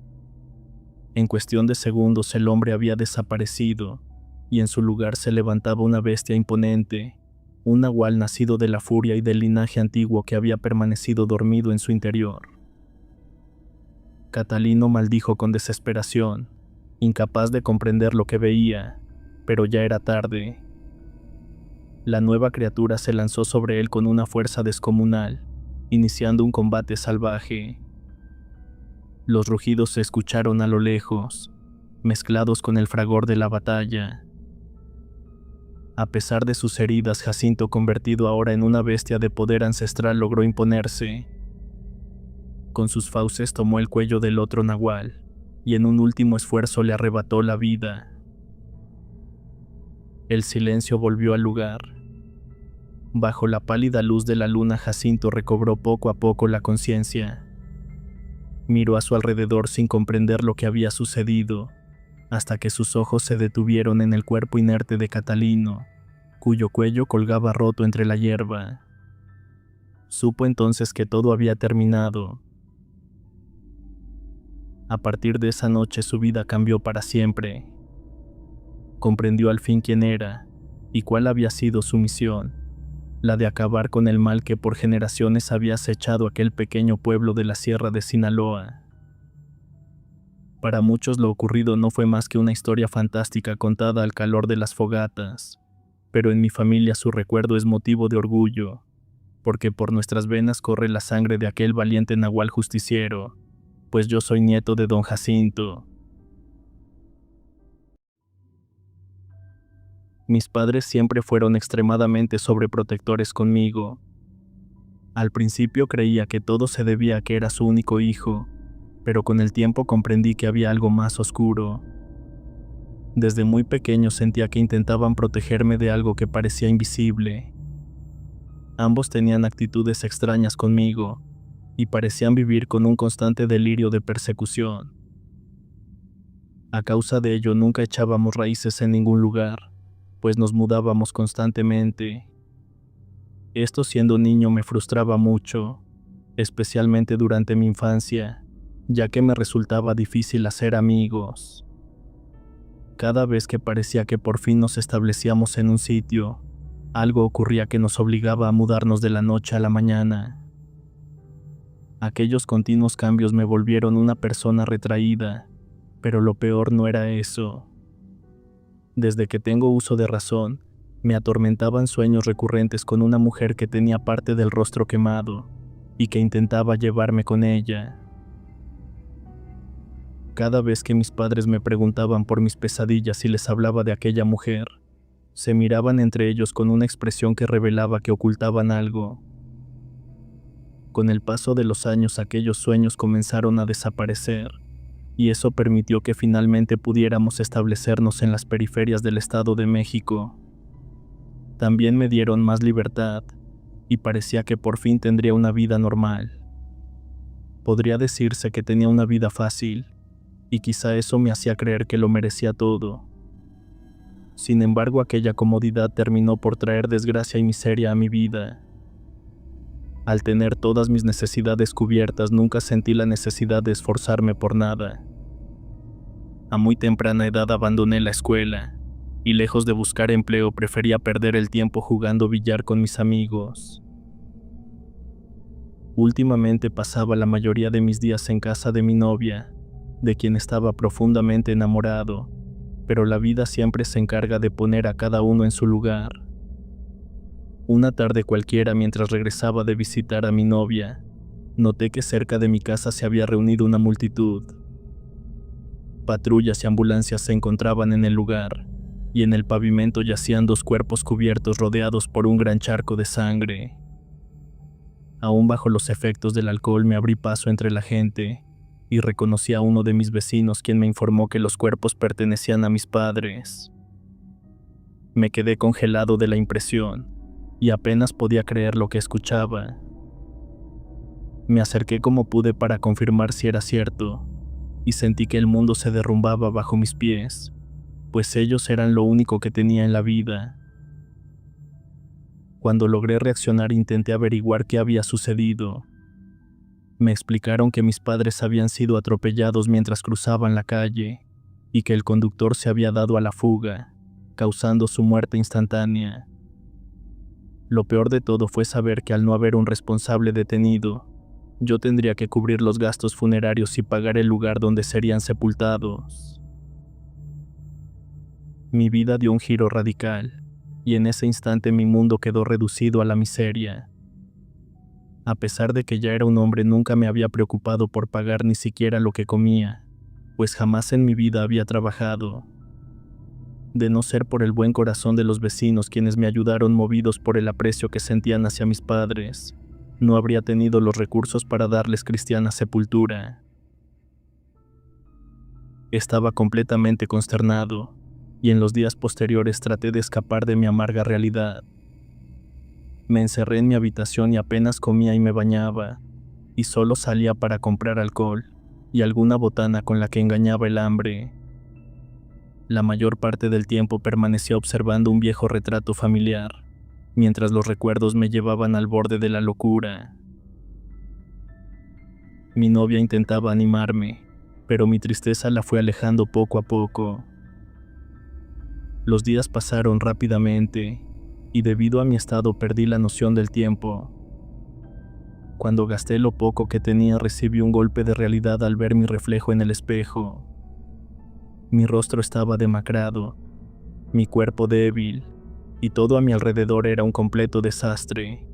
En cuestión de segundos el hombre había desaparecido, y en su lugar se levantaba una bestia imponente, un nahual nacido de la furia y del linaje antiguo que había permanecido dormido en su interior. Catalino maldijo con desesperación, incapaz de comprender lo que veía, pero ya era tarde. La nueva criatura se lanzó sobre él con una fuerza descomunal, iniciando un combate salvaje. Los rugidos se escucharon a lo lejos, mezclados con el fragor de la batalla. A pesar de sus heridas, Jacinto, convertido ahora en una bestia de poder ancestral, logró imponerse. Con sus fauces tomó el cuello del otro nahual, y en un último esfuerzo le arrebató la vida. El silencio volvió al lugar. Bajo la pálida luz de la luna, Jacinto recobró poco a poco la conciencia. Miró a su alrededor sin comprender lo que había sucedido, hasta que sus ojos se detuvieron en el cuerpo inerte de Catalino, cuyo cuello colgaba roto entre la hierba. Supo entonces que todo había terminado. A partir de esa noche su vida cambió para siempre. Comprendió al fin quién era y cuál había sido su misión, la de acabar con el mal que por generaciones había acechado aquel pequeño pueblo de la sierra de Sinaloa. Para muchos lo ocurrido no fue más que una historia fantástica contada al calor de las fogatas, pero en mi familia su recuerdo es motivo de orgullo, porque por nuestras venas corre la sangre de aquel valiente nahual justiciero, pues yo soy nieto de don Jacinto. Mis padres siempre fueron extremadamente sobreprotectores conmigo. Al principio creía que todo se debía a que era su único hijo, pero con el tiempo comprendí que había algo más oscuro. Desde muy pequeño sentía que intentaban protegerme de algo que parecía invisible. Ambos tenían actitudes extrañas conmigo y parecían vivir con un constante delirio de persecución. A causa de ello nunca echábamos raíces en ningún lugar, pues nos mudábamos constantemente. Esto siendo niño me frustraba mucho, especialmente durante mi infancia, ya que me resultaba difícil hacer amigos. Cada vez que parecía que por fin nos establecíamos en un sitio, algo ocurría que nos obligaba a mudarnos de la noche a la mañana. Aquellos continuos cambios me volvieron una persona retraída, pero lo peor no era eso. Desde que tengo uso de razón, me atormentaban sueños recurrentes con una mujer que tenía parte del rostro quemado y que intentaba llevarme con ella. Cada vez que mis padres me preguntaban por mis pesadillas y les hablaba de aquella mujer, se miraban entre ellos con una expresión que revelaba que ocultaban algo. Con el paso de los años aquellos sueños comenzaron a desaparecer, y eso permitió que finalmente pudiéramos establecernos en las periferias del Estado de México. También me dieron más libertad, y parecía que por fin tendría una vida normal. Podría decirse que tenía una vida fácil, y quizá eso me hacía creer que lo merecía todo. Sin embargo, aquella comodidad terminó por traer desgracia y miseria a mi vida. Al tener todas mis necesidades cubiertas, nunca sentí la necesidad de esforzarme por nada. A muy temprana edad abandoné la escuela, y lejos de buscar empleo prefería perder el tiempo jugando billar con mis amigos. Últimamente pasaba la mayoría de mis días en casa de mi novia, de quien estaba profundamente enamorado, pero la vida siempre se encarga de poner a cada uno en su lugar. Una tarde cualquiera, mientras regresaba de visitar a mi novia, noté que cerca de mi casa se había reunido una multitud. Patrullas y ambulancias se encontraban en el lugar, y en el pavimento yacían dos cuerpos cubiertos rodeados por un gran charco de sangre. Aún bajo los efectos del alcohol me abrí paso entre la gente, y reconocí a uno de mis vecinos, quien me informó que los cuerpos pertenecían a mis padres. Me quedé congelado de la impresión, y apenas podía creer lo que escuchaba. Me acerqué como pude para confirmar si era cierto, y sentí que el mundo se derrumbaba bajo mis pies, pues ellos eran lo único que tenía en la vida. Cuando logré reaccionar, intenté averiguar qué había sucedido. Me explicaron que mis padres habían sido atropellados mientras cruzaban la calle, y que el conductor se había dado a la fuga, causando su muerte instantánea. Lo peor de todo fue saber que al no haber un responsable detenido, yo tendría que cubrir los gastos funerarios y pagar el lugar donde serían sepultados. Mi vida dio un giro radical, y en ese instante mi mundo quedó reducido a la miseria. A pesar de que ya era un hombre, nunca me había preocupado por pagar ni siquiera lo que comía, pues jamás en mi vida había trabajado. De no ser por el buen corazón de los vecinos, quienes me ayudaron movidos por el aprecio que sentían hacia mis padres, no habría tenido los recursos para darles cristiana sepultura. Estaba completamente consternado, y en los días posteriores traté de escapar de mi amarga realidad. Me encerré en mi habitación y apenas comía y me bañaba, y solo salía para comprar alcohol y alguna botana con la que engañaba el hambre. La mayor parte del tiempo permanecía observando un viejo retrato familiar, mientras los recuerdos me llevaban al borde de la locura. Mi novia intentaba animarme, pero mi tristeza la fue alejando poco a poco. Los días pasaron rápidamente, y debido a mi estado perdí la noción del tiempo. Cuando gasté lo poco que tenía, recibí un golpe de realidad al ver mi reflejo en el espejo. Mi rostro estaba demacrado, mi cuerpo débil, y todo a mi alrededor era un completo desastre.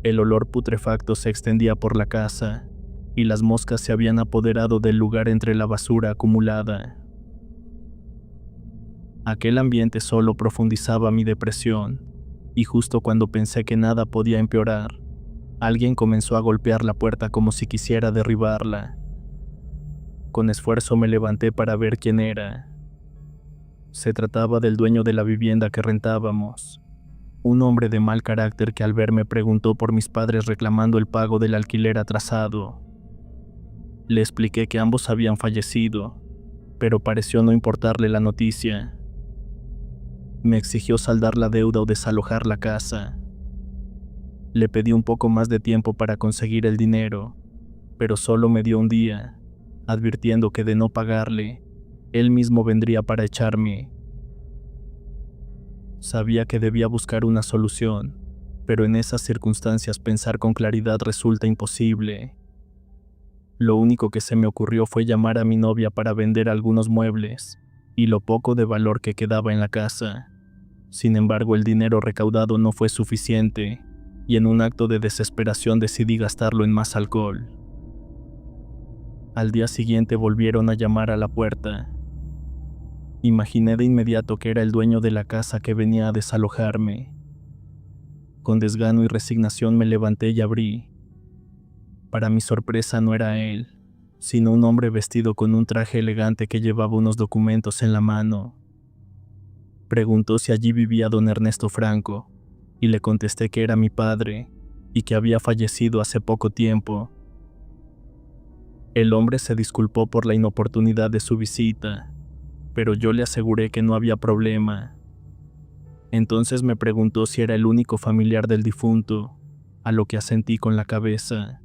El olor putrefacto se extendía por la casa, y las moscas se habían apoderado del lugar entre la basura acumulada. Aquel ambiente solo profundizaba mi depresión, y justo cuando pensé que nada podía empeorar, alguien comenzó a golpear la puerta como si quisiera derribarla. Con esfuerzo me levanté para ver quién era. Se trataba del dueño de la vivienda que rentábamos, un hombre de mal carácter que al verme preguntó por mis padres reclamando el pago del alquiler atrasado. Le expliqué que ambos habían fallecido, pero pareció no importarle la noticia. Me exigió saldar la deuda o desalojar la casa. Le pedí un poco más de tiempo para conseguir el dinero, pero solo me dio un día, advirtiendo que de no pagarle, él mismo vendría para echarme. Sabía que debía buscar una solución, pero en esas circunstancias pensar con claridad resulta imposible. Lo único que se me ocurrió fue llamar a mi novia para vender algunos muebles y lo poco de valor que quedaba en la casa. Sin embargo, el dinero recaudado no fue suficiente, y en un acto de desesperación decidí gastarlo en más alcohol. Al día siguiente volvieron a llamar a la puerta. Imaginé de inmediato que era el dueño de la casa que venía a desalojarme. Con desgano y resignación me levanté y abrí. Para mi sorpresa no era él, sino un hombre vestido con un traje elegante que llevaba unos documentos en la mano. Preguntó si allí vivía don Ernesto Franco, y le contesté que era mi padre, y que había fallecido hace poco tiempo. El hombre se disculpó por la inoportunidad de su visita, pero yo le aseguré que no había problema. Entonces me preguntó si era el único familiar del difunto, a lo que asentí con la cabeza.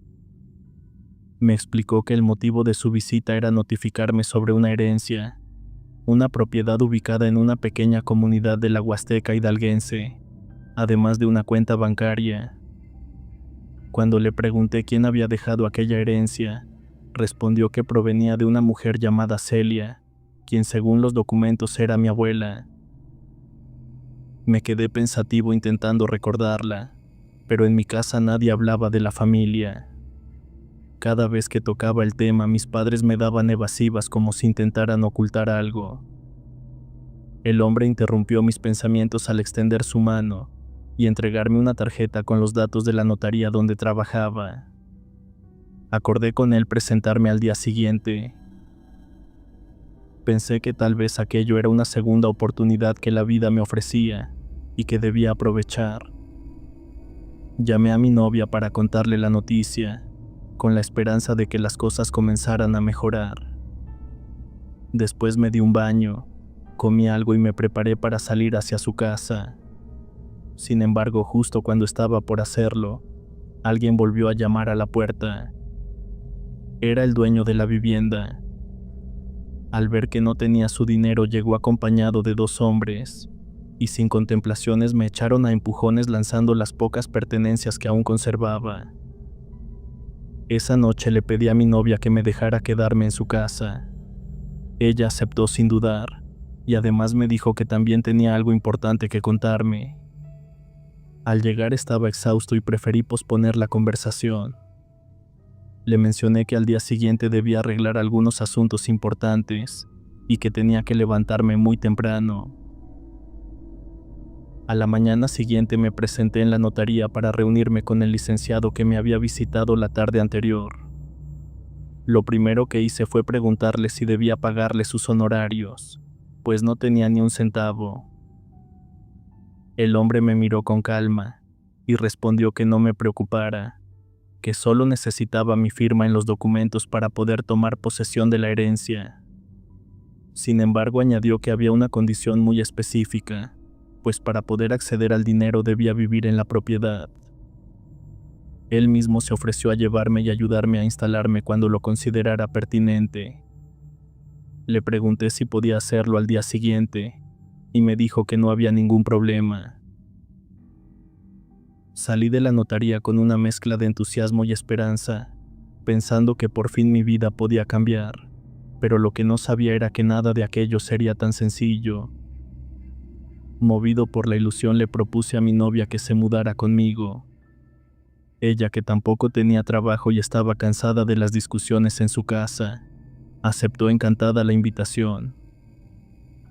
Me explicó que el motivo de su visita era notificarme sobre una herencia, una propiedad ubicada en una pequeña comunidad de la Huasteca hidalguense, además de una cuenta bancaria. Cuando le pregunté quién había dejado aquella herencia, respondió que provenía de una mujer llamada Celia, quien según los documentos era mi abuela. Me quedé pensativo intentando recordarla, pero en mi casa nadie hablaba de la familia. Cada vez que tocaba el tema, mis padres me daban evasivas como si intentaran ocultar algo. El hombre interrumpió mis pensamientos al extender su mano y entregarme una tarjeta con los datos de la notaría donde trabajaba. Acordé con él presentarme al día siguiente. Pensé que tal vez aquello era una segunda oportunidad que la vida me ofrecía y que debía aprovechar. Llamé a mi novia para contarle la noticia, con la esperanza de que las cosas comenzaran a mejorar. Después me di un baño, comí algo y me preparé para salir hacia su casa. Sin embargo, justo cuando estaba por hacerlo, alguien volvió a llamar a la puerta. Era el dueño de la vivienda. Al ver que no tenía su dinero, llegó acompañado de 2 hombres, y sin contemplaciones me echaron a empujones lanzando las pocas pertenencias que aún conservaba. Esa noche le pedí a mi novia que me dejara quedarme en su casa. Ella aceptó sin dudar, y además me dijo que también tenía algo importante que contarme. Al llegar estaba exhausto y preferí posponer la conversación. Le mencioné que al día siguiente debía arreglar algunos asuntos importantes y que tenía que levantarme muy temprano. A la mañana siguiente me presenté en la notaría para reunirme con el licenciado que me había visitado la tarde anterior. Lo primero que hice fue preguntarle si debía pagarle sus honorarios, pues no tenía ni un centavo. El hombre me miró con calma y respondió que no me preocupara, que solo necesitaba mi firma en los documentos para poder tomar posesión de la herencia. Sin embargo, añadió que había una condición muy específica, pues para poder acceder al dinero debía vivir en la propiedad. Él mismo se ofreció a llevarme y ayudarme a instalarme cuando lo considerara pertinente. Le pregunté si podía hacerlo al día siguiente, y me dijo que no había ningún problema. Salí de la notaría con una mezcla de entusiasmo y esperanza, pensando que por fin mi vida podía cambiar, pero lo que no sabía era que nada de aquello sería tan sencillo. Movido por la ilusión, le propuse a mi novia que se mudara conmigo. Ella, que tampoco tenía trabajo y estaba cansada de las discusiones en su casa, aceptó encantada la invitación.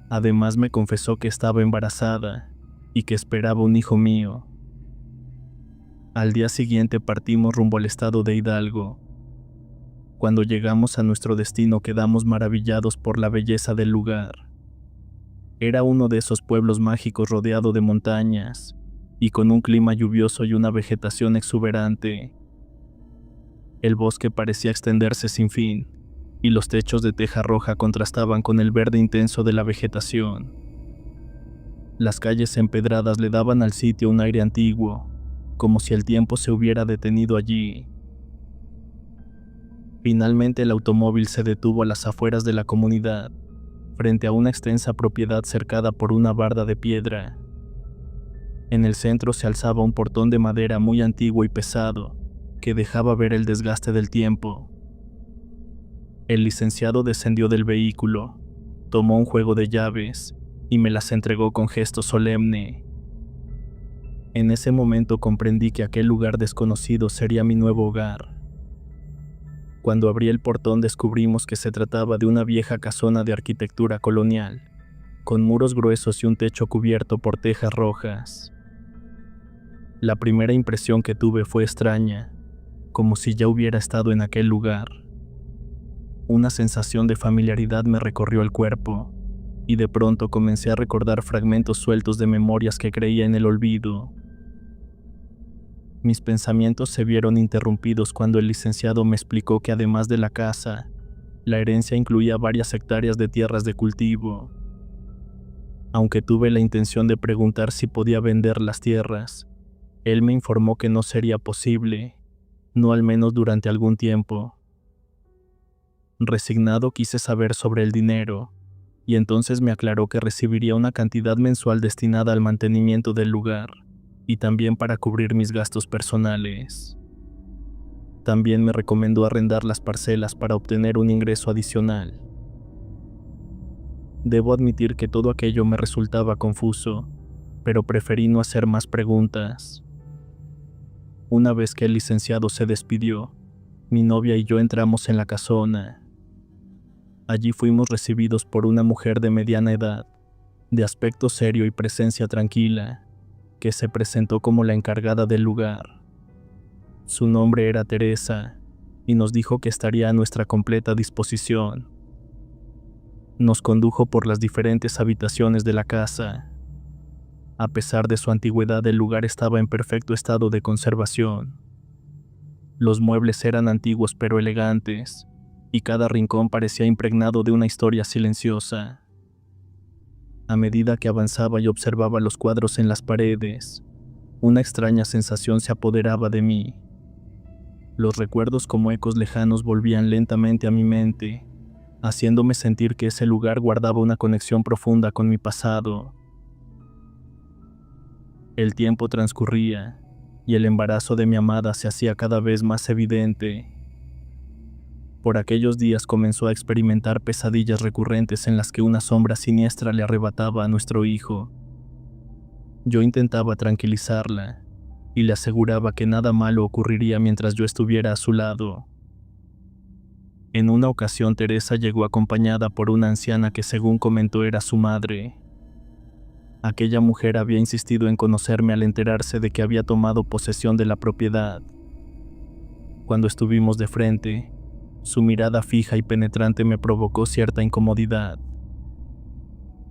Además me confesó que estaba embarazada y que esperaba un hijo mío. Al día siguiente partimos rumbo al estado de Hidalgo. Cuando llegamos a nuestro destino quedamos maravillados por la belleza del lugar. Era uno de esos pueblos mágicos rodeado de montañas y con un clima lluvioso y una vegetación exuberante. El bosque parecía extenderse sin fin, y los techos de teja roja contrastaban con el verde intenso de la vegetación. Las calles empedradas le daban al sitio un aire antiguo, como si el tiempo se hubiera detenido allí. Finalmente el automóvil se detuvo a las afueras de la comunidad, frente a una extensa propiedad cercada por una barda de piedra. En el centro se alzaba un portón de madera muy antiguo y pesado, que dejaba ver el desgaste del tiempo. El licenciado descendió del vehículo, tomó un juego de llaves y me las entregó con gesto solemne. En ese momento comprendí que aquel lugar desconocido sería mi nuevo hogar. Cuando abrí el portón descubrimos que se trataba de una vieja casona de arquitectura colonial, con muros gruesos y un techo cubierto por tejas rojas. La primera impresión que tuve fue extraña, como si ya hubiera estado en aquel lugar. Una sensación de familiaridad me recorrió el cuerpo, y de pronto comencé a recordar fragmentos sueltos de memorias que creía en el olvido. Mis pensamientos se vieron interrumpidos cuando el licenciado me explicó que además de la casa, la herencia incluía varias hectáreas de tierras de cultivo. Aunque tuve la intención de preguntar si podía vender las tierras, él me informó que no sería posible, no al menos durante algún tiempo. Resignado quise saber sobre el dinero, y entonces me aclaró que recibiría una cantidad mensual destinada al mantenimiento del lugar, y también para cubrir mis gastos personales. También me recomendó arrendar las parcelas para obtener un ingreso adicional. Debo admitir que todo aquello me resultaba confuso, pero preferí no hacer más preguntas. Una vez que el licenciado se despidió, mi novia y yo entramos en la casona. Allí fuimos recibidos por una mujer de mediana edad, de aspecto serio y presencia tranquila, que se presentó como la encargada del lugar. Su nombre era Teresa, y nos dijo que estaría a nuestra completa disposición. Nos condujo por las diferentes habitaciones de la casa. A pesar de su antigüedad, el lugar estaba en perfecto estado de conservación. Los muebles eran antiguos pero elegantes, y cada rincón parecía impregnado de una historia silenciosa. A medida que avanzaba y observaba los cuadros en las paredes, una extraña sensación se apoderaba de mí. Los recuerdos como ecos lejanos volvían lentamente a mi mente, haciéndome sentir que ese lugar guardaba una conexión profunda con mi pasado. El tiempo transcurría, y el embarazo de mi amada se hacía cada vez más evidente. Por aquellos días comenzó a experimentar pesadillas recurrentes en las que una sombra siniestra le arrebataba a nuestro hijo. Yo intentaba tranquilizarla y le aseguraba que nada malo ocurriría mientras yo estuviera a su lado. En una ocasión Teresa llegó acompañada por una anciana que según comentó era su madre. Aquella mujer había insistido en conocerme al enterarse de que había tomado posesión de la propiedad. Cuando estuvimos de frente, su mirada fija y penetrante me provocó cierta incomodidad.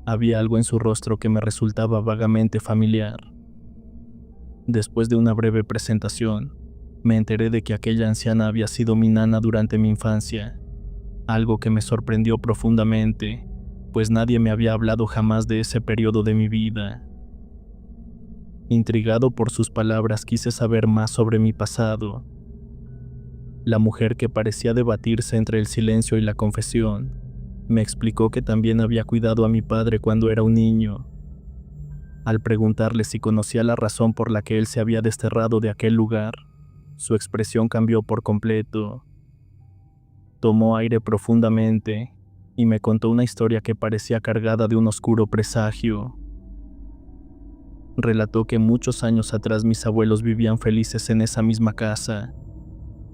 Había algo en su rostro que me resultaba vagamente familiar. Después de una breve presentación, me enteré de que aquella anciana había sido mi nana durante mi infancia, algo que me sorprendió profundamente, pues nadie me había hablado jamás de ese periodo de mi vida. Intrigado por sus palabras, quise saber más sobre mi pasado. La mujer, que parecía debatirse entre el silencio y la confesión, me explicó que también había cuidado a mi padre cuando era un niño. Al preguntarle si conocía la razón por la que él se había desterrado de aquel lugar, su expresión cambió por completo. Tomó aire profundamente y me contó una historia que parecía cargada de un oscuro presagio. Relató que muchos años atrás mis abuelos vivían felices en esa misma casa.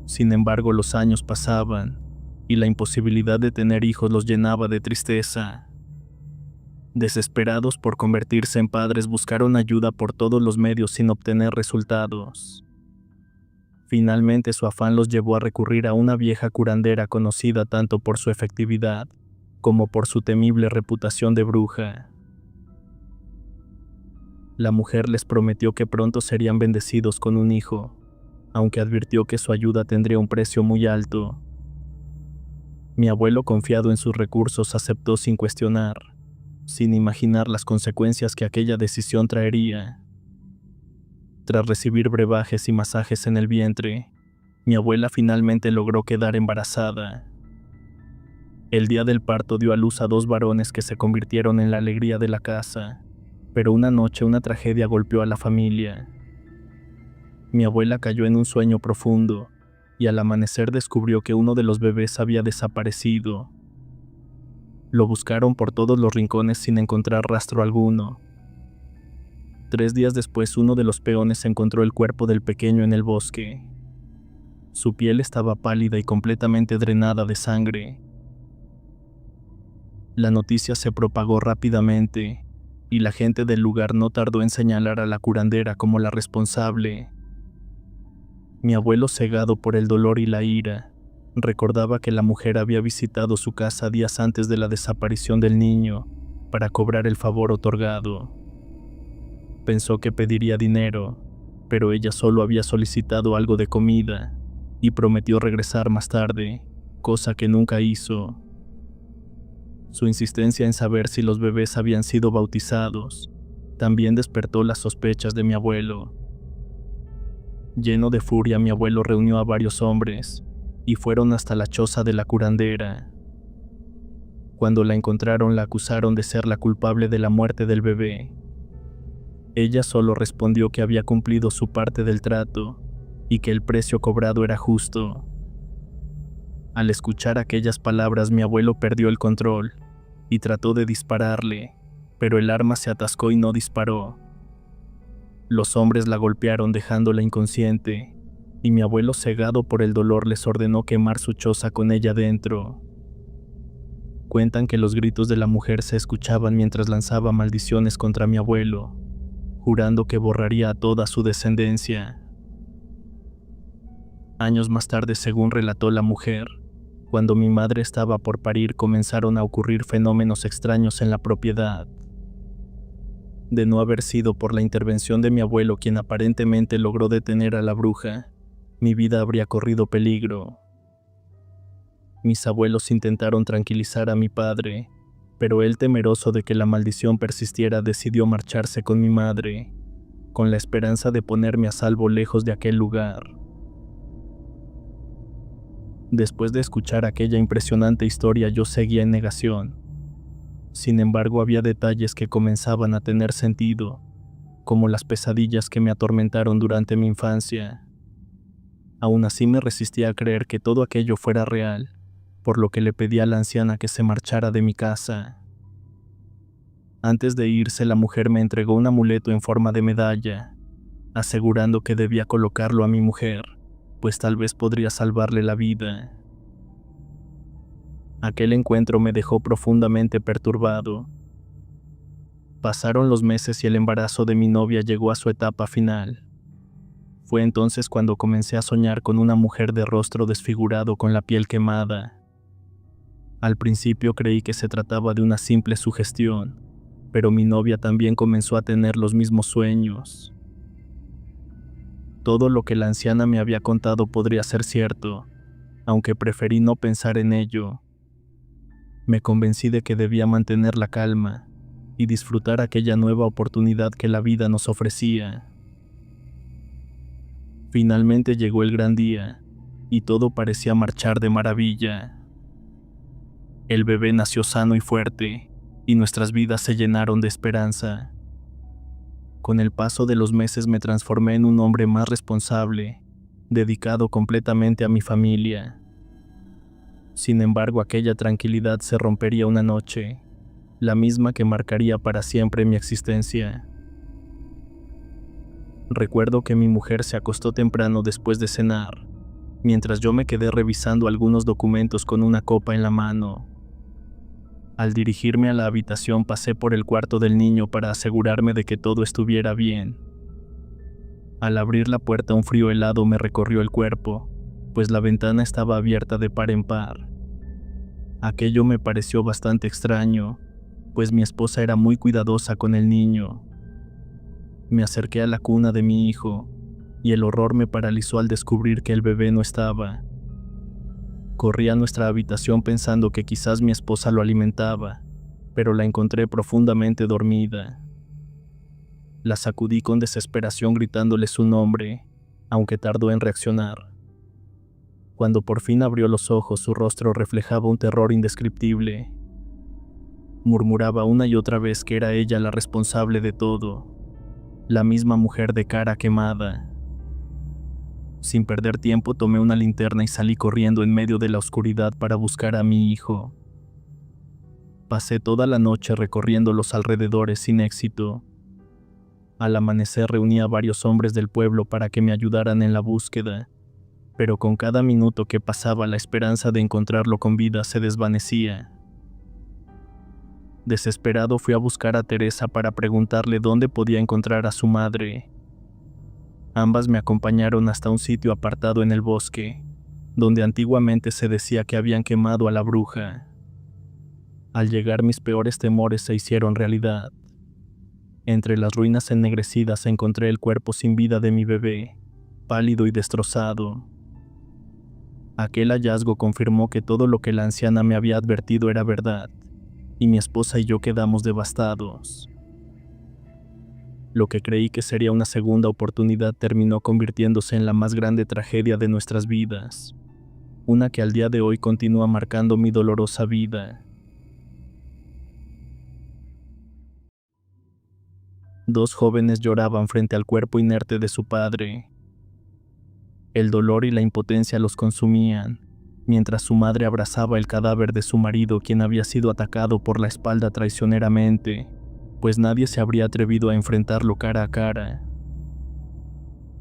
Sin embargo, los años pasaban y la imposibilidad de tener hijos los llenaba de tristeza. Desesperados por convertirse en padres, buscaron ayuda por todos los medios sin obtener resultados. Finalmente, su afán los llevó a recurrir a una vieja curandera conocida tanto por su efectividad como por su temible reputación de bruja. La mujer les prometió que pronto serían bendecidos con un hijo, aunque advirtió que su ayuda tendría un precio muy alto. Mi abuelo, confiado en sus recursos, aceptó sin cuestionar, sin imaginar las consecuencias que aquella decisión traería. Tras recibir brebajes y masajes en el vientre, mi abuela finalmente logró quedar embarazada. El día del parto dio a luz a 2 varones que se convirtieron en la alegría de la casa, pero una noche una tragedia golpeó a la familia. Mi abuela cayó en un sueño profundo y al amanecer descubrió que uno de los bebés había desaparecido. Lo buscaron por todos los rincones sin encontrar rastro alguno. 3 días después, uno de los peones encontró el cuerpo del pequeño en el bosque. Su piel estaba pálida y completamente drenada de sangre. La noticia se propagó rápidamente y la gente del lugar no tardó en señalar a la curandera como la responsable. Mi abuelo, cegado por el dolor y la ira, recordaba que la mujer había visitado su casa días antes de la desaparición del niño para cobrar el favor otorgado. Pensó que pediría dinero, pero ella solo había solicitado algo de comida y prometió regresar más tarde, cosa que nunca hizo. Su insistencia en saber si los bebés habían sido bautizados también despertó las sospechas de mi abuelo. Lleno de furia, mi abuelo reunió a varios hombres y fueron hasta la choza de la curandera. Cuando la encontraron, la acusaron de ser la culpable de la muerte del bebé. Ella solo respondió que había cumplido su parte del trato y que el precio cobrado era justo. Al escuchar aquellas palabras, mi abuelo perdió el control y trató de dispararle, pero el arma se atascó y no disparó. Los hombres la golpearon dejándola inconsciente, y mi abuelo, cegado por el dolor, les ordenó quemar su choza con ella dentro. Cuentan que los gritos de la mujer se escuchaban mientras lanzaba maldiciones contra mi abuelo, jurando que borraría a toda su descendencia. Años más tarde, según relató la mujer, cuando mi madre estaba por parir, comenzaron a ocurrir fenómenos extraños en la propiedad. De no haber sido por la intervención de mi abuelo, quien aparentemente logró detener a la bruja, mi vida habría corrido peligro. Mis abuelos intentaron tranquilizar a mi padre, pero él, temeroso de que la maldición persistiera, decidió marcharse con mi madre, con la esperanza de ponerme a salvo lejos de aquel lugar. Después de escuchar aquella impresionante historia, yo seguía en negación. Sin embargo, había detalles que comenzaban a tener sentido, como las pesadillas que me atormentaron durante mi infancia. Aún así me resistía a creer que todo aquello fuera real, por lo que le pedí a la anciana que se marchara de mi casa. Antes de irse, la mujer me entregó un amuleto en forma de medalla, asegurando que debía colocarlo a mi mujer, pues tal vez podría salvarle la vida. Aquel encuentro me dejó profundamente perturbado. Pasaron los meses y el embarazo de mi novia llegó a su etapa final. Fue entonces cuando comencé a soñar con una mujer de rostro desfigurado con la piel quemada. Al principio creí que se trataba de una simple sugestión, pero mi novia también comenzó a tener los mismos sueños. Todo lo que la anciana me había contado podría ser cierto, aunque preferí no pensar en ello. Me convencí de que debía mantener la calma y disfrutar aquella nueva oportunidad que la vida nos ofrecía. Finalmente llegó el gran día, y todo parecía marchar de maravilla. El bebé nació sano y fuerte, y nuestras vidas se llenaron de esperanza. Con el paso de los meses me transformé en un hombre más responsable, dedicado completamente a mi familia. Sin embargo, aquella tranquilidad se rompería una noche, la misma que marcaría para siempre mi existencia. Recuerdo que mi mujer se acostó temprano después de cenar, mientras yo me quedé revisando algunos documentos con una copa en la mano. Al dirigirme a la habitación, pasé por el cuarto del niño para asegurarme de que todo estuviera bien. Al abrir la puerta, un frío helado me recorrió el cuerpo, pues la ventana estaba abierta de par en par. Aquello me pareció bastante extraño, pues mi esposa era muy cuidadosa con el niño. Me acerqué a la cuna de mi hijo, y el horror me paralizó al descubrir que el bebé no estaba. Corrí a nuestra habitación pensando que quizás mi esposa lo alimentaba, pero la encontré profundamente dormida. La sacudí con desesperación gritándole su nombre, aunque tardó en reaccionar. Cuando por fin abrió los ojos, su rostro reflejaba un terror indescriptible. Murmuraba una y otra vez que era ella la responsable de todo, la misma mujer de cara quemada. Sin perder tiempo tomé una linterna y salí corriendo en medio de la oscuridad para buscar a mi hijo. Pasé toda la noche recorriendo los alrededores sin éxito. Al amanecer reuní a varios hombres del pueblo para que me ayudaran en la búsqueda, pero con cada minuto que pasaba la esperanza de encontrarlo con vida se desvanecía. Desesperado fui a buscar a Teresa para preguntarle dónde podía encontrar a su madre. Ambas me acompañaron hasta un sitio apartado en el bosque, donde antiguamente se decía que habían quemado a la bruja. Al llegar, mis peores temores se hicieron realidad. Entre las ruinas ennegrecidas encontré el cuerpo sin vida de mi bebé, pálido y destrozado. Aquel hallazgo confirmó que todo lo que la anciana me había advertido era verdad, y mi esposa y yo quedamos devastados. Lo que creí que sería una segunda oportunidad terminó convirtiéndose en la más grande tragedia de nuestras vidas, una que al día de hoy continúa marcando mi dolorosa vida. Dos jóvenes lloraban frente al cuerpo inerte de su padre. El dolor y la impotencia los consumían, mientras su madre abrazaba el cadáver de su marido, quien había sido atacado por la espalda traicioneramente, pues nadie se habría atrevido a enfrentarlo cara a cara.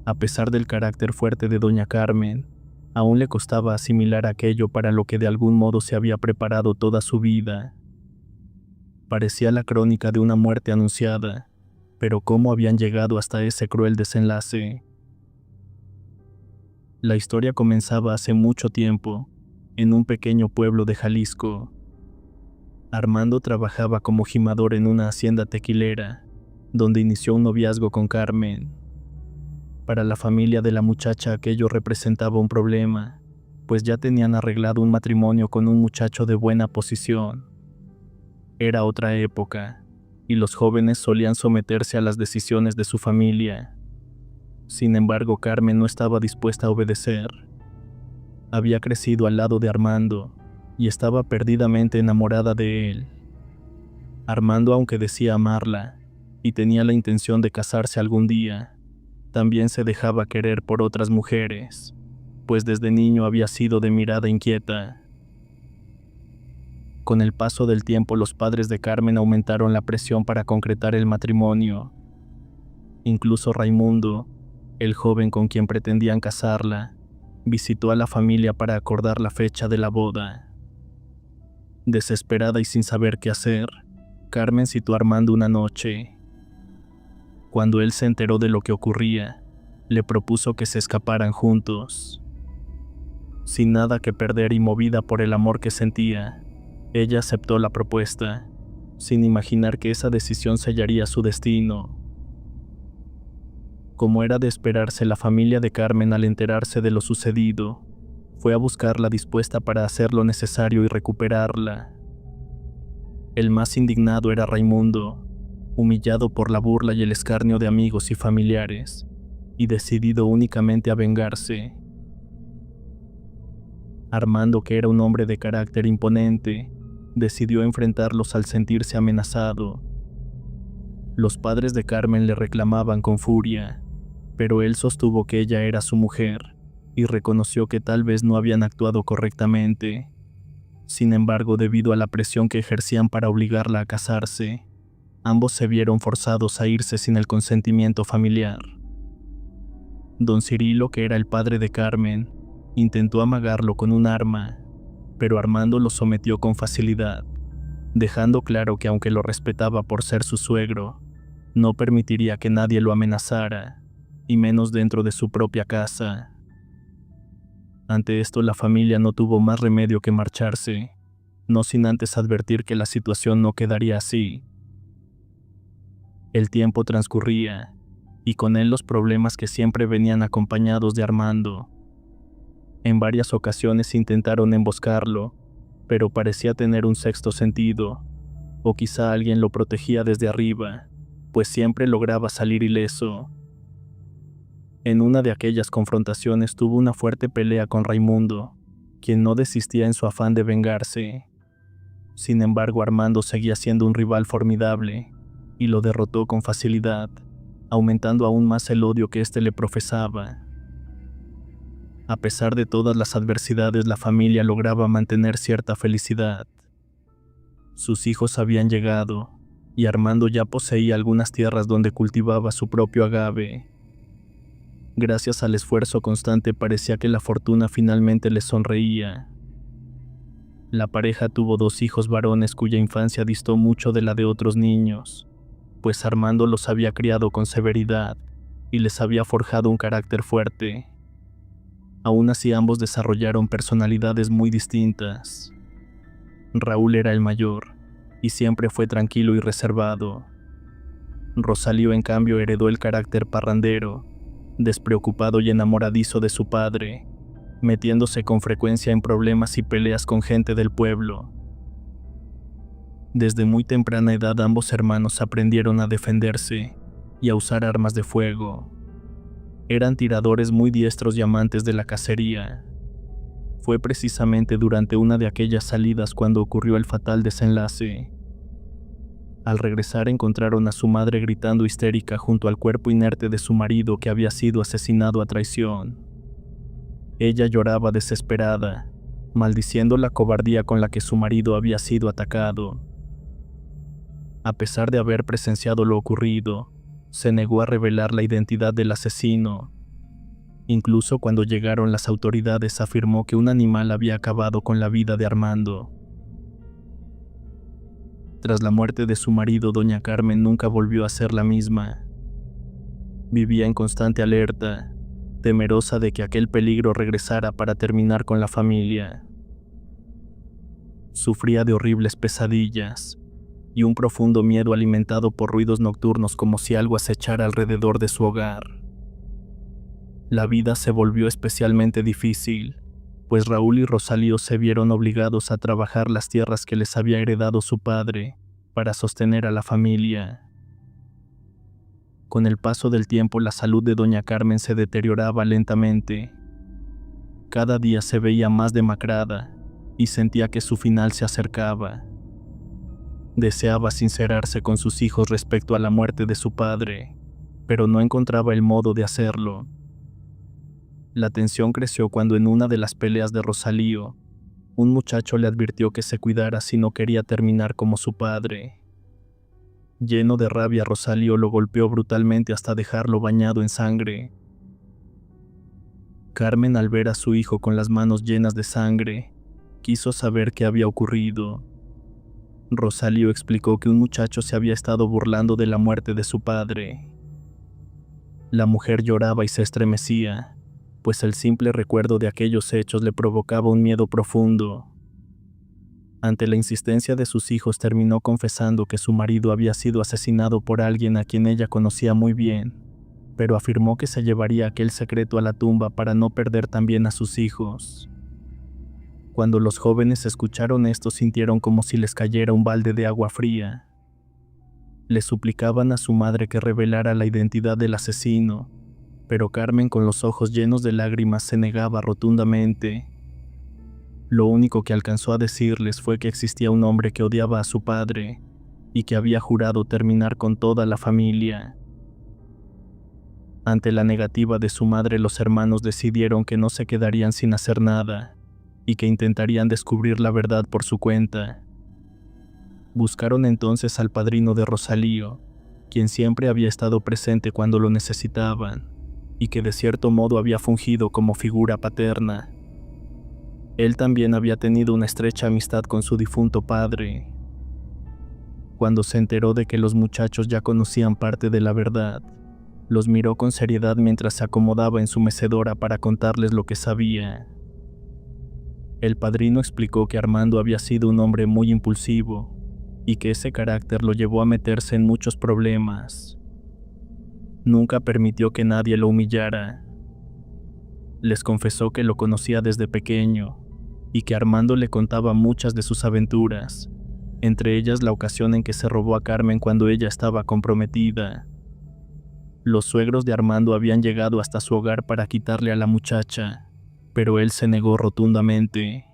A pesar del carácter fuerte de doña Carmen, aún le costaba asimilar aquello para lo que de algún modo se había preparado toda su vida. Parecía la crónica de una muerte anunciada, pero ¿cómo habían llegado hasta ese cruel desenlace? La historia comenzaba hace mucho tiempo, en un pequeño pueblo de Jalisco. Armando trabajaba como gimador en una hacienda tequilera, donde inició un noviazgo con Carmen. Para la familia de la muchacha aquello representaba un problema, pues ya tenían arreglado un matrimonio con un muchacho de buena posición. Era otra época, y los jóvenes solían someterse a las decisiones de su familia. Sin embargo, Carmen no estaba dispuesta a obedecer. Había crecido al lado de Armando, y estaba perdidamente enamorada de él. Armando, aunque decía amarla, y tenía la intención de casarse algún día, también se dejaba querer por otras mujeres, pues desde niño había sido de mirada inquieta. Con el paso del tiempo, los padres de Carmen aumentaron la presión para concretar el matrimonio. Incluso Raimundo, el joven con quien pretendían casarla, visitó a la familia para acordar la fecha de la boda. Desesperada y sin saber qué hacer, Carmen citó a Armando una noche. Cuando él se enteró de lo que ocurría, le propuso que se escaparan juntos. Sin nada que perder y movida por el amor que sentía, ella aceptó la propuesta, sin imaginar que esa decisión sellaría su destino. Como era de esperarse, la familia de Carmen, al enterarse de lo sucedido, fue a buscarla dispuesta para hacer lo necesario y recuperarla. El más indignado era Raimundo, humillado por la burla y el escarnio de amigos y familiares, y decidido únicamente a vengarse. Armando, que era un hombre de carácter imponente, decidió enfrentarlos al sentirse amenazado. Los padres de Carmen le reclamaban con furia, pero él sostuvo que ella era su mujer y reconoció que tal vez no habían actuado correctamente. Sin embargo, debido a la presión que ejercían para obligarla a casarse, ambos se vieron forzados a irse sin el consentimiento familiar. Don Cirilo, que era el padre de Carmen, intentó amagarlo con un arma, pero Armando lo sometió con facilidad, dejando claro que aunque lo respetaba por ser su suegro, no permitiría que nadie lo amenazara, y menos dentro de su propia casa. Ante esto, la familia no tuvo más remedio que marcharse, no sin antes advertir que la situación no quedaría así. El tiempo transcurría, y con él los problemas que siempre venían acompañados de Armando. En varias ocasiones intentaron emboscarlo, pero parecía tener un sexto sentido, o quizá alguien lo protegía desde arriba, pues siempre lograba salir ileso. En una de aquellas confrontaciones tuvo una fuerte pelea con Raimundo, quien no desistía en su afán de vengarse. Sin embargo, Armando seguía siendo un rival formidable, y lo derrotó con facilidad, aumentando aún más el odio que éste le profesaba. A pesar de todas las adversidades, la familia lograba mantener cierta felicidad. Sus hijos habían llegado, y Armando ya poseía algunas tierras donde cultivaba su propio agave. Gracias al esfuerzo constante parecía que la fortuna finalmente les sonreía. La pareja tuvo 2 hijos varones cuya infancia distó mucho de la de otros niños, pues Armando los había criado con severidad y les había forjado un carácter fuerte. Aún así, ambos desarrollaron personalidades muy distintas. Raúl era el mayor, y siempre fue tranquilo y reservado. Rosalío, en cambio, heredó el carácter parrandero, despreocupado y enamoradizo de su padre, metiéndose con frecuencia en problemas y peleas con gente del pueblo. Desde muy temprana edad ambos hermanos aprendieron a defenderse y a usar armas de fuego. Eran tiradores muy diestros y amantes de la cacería. Fue precisamente durante una de aquellas salidas cuando ocurrió el fatal desenlace. Al regresar encontraron a su madre gritando histérica junto al cuerpo inerte de su marido que había sido asesinado a traición. Ella lloraba desesperada, maldiciendo la cobardía con la que su marido había sido atacado. A pesar de haber presenciado lo ocurrido, se negó a revelar la identidad del asesino. Incluso cuando llegaron las autoridades afirmó que un animal había acabado con la vida de Armando. Tras la muerte de su marido, doña Carmen nunca volvió a ser la misma. Vivía en constante alerta, temerosa de que aquel peligro regresara para terminar con la familia. Sufría de horribles pesadillas y un profundo miedo alimentado por ruidos nocturnos, como si algo acechara alrededor de su hogar. La vida se volvió especialmente difícil, pues Raúl y Rosalío se vieron obligados a trabajar las tierras que les había heredado su padre para sostener a la familia. Con el paso del tiempo, la salud de doña Carmen se deterioraba lentamente. Cada día se veía más demacrada y sentía que su final se acercaba. Deseaba sincerarse con sus hijos respecto a la muerte de su padre, pero no encontraba el modo de hacerlo. La tensión creció cuando en una de las peleas de Rosalío, un muchacho le advirtió que se cuidara si no quería terminar como su padre. Lleno de rabia, Rosalío lo golpeó brutalmente hasta dejarlo bañado en sangre. Carmen, al ver a su hijo con las manos llenas de sangre, quiso saber qué había ocurrido. Rosalío explicó que un muchacho se había estado burlando de la muerte de su padre. La mujer lloraba y se estremecía, pues el simple recuerdo de aquellos hechos le provocaba un miedo profundo. Ante la insistencia de sus hijos, terminó confesando que su marido había sido asesinado por alguien a quien ella conocía muy bien, pero afirmó que se llevaría aquel secreto a la tumba para no perder también a sus hijos. Cuando los jóvenes escucharon esto, sintieron como si les cayera un balde de agua fría. Le suplicaban a su madre que revelara la identidad del asesino, pero Carmen, con los ojos llenos de lágrimas, se negaba rotundamente. Lo único que alcanzó a decirles fue que existía un hombre que odiaba a su padre y que había jurado terminar con toda la familia. Ante la negativa de su madre, los hermanos decidieron que no se quedarían sin hacer nada y que intentarían descubrir la verdad por su cuenta. Buscaron entonces al padrino de Rosalío, quien siempre había estado presente cuando lo necesitaban y que de cierto modo había fungido como figura paterna. Él también había tenido una estrecha amistad con su difunto padre. Cuando se enteró de que los muchachos ya conocían parte de la verdad, los miró con seriedad mientras se acomodaba en su mecedora para contarles lo que sabía. El padrino explicó que Armando había sido un hombre muy impulsivo y que ese carácter lo llevó a meterse en muchos problemas. Nunca permitió que nadie lo humillara. Les confesó que lo conocía desde pequeño y que Armando le contaba muchas de sus aventuras, entre ellas la ocasión en que se robó a Carmen cuando ella estaba comprometida. Los suegros de Armando habían llegado hasta su hogar para quitarle a la muchacha, pero él se negó rotundamente.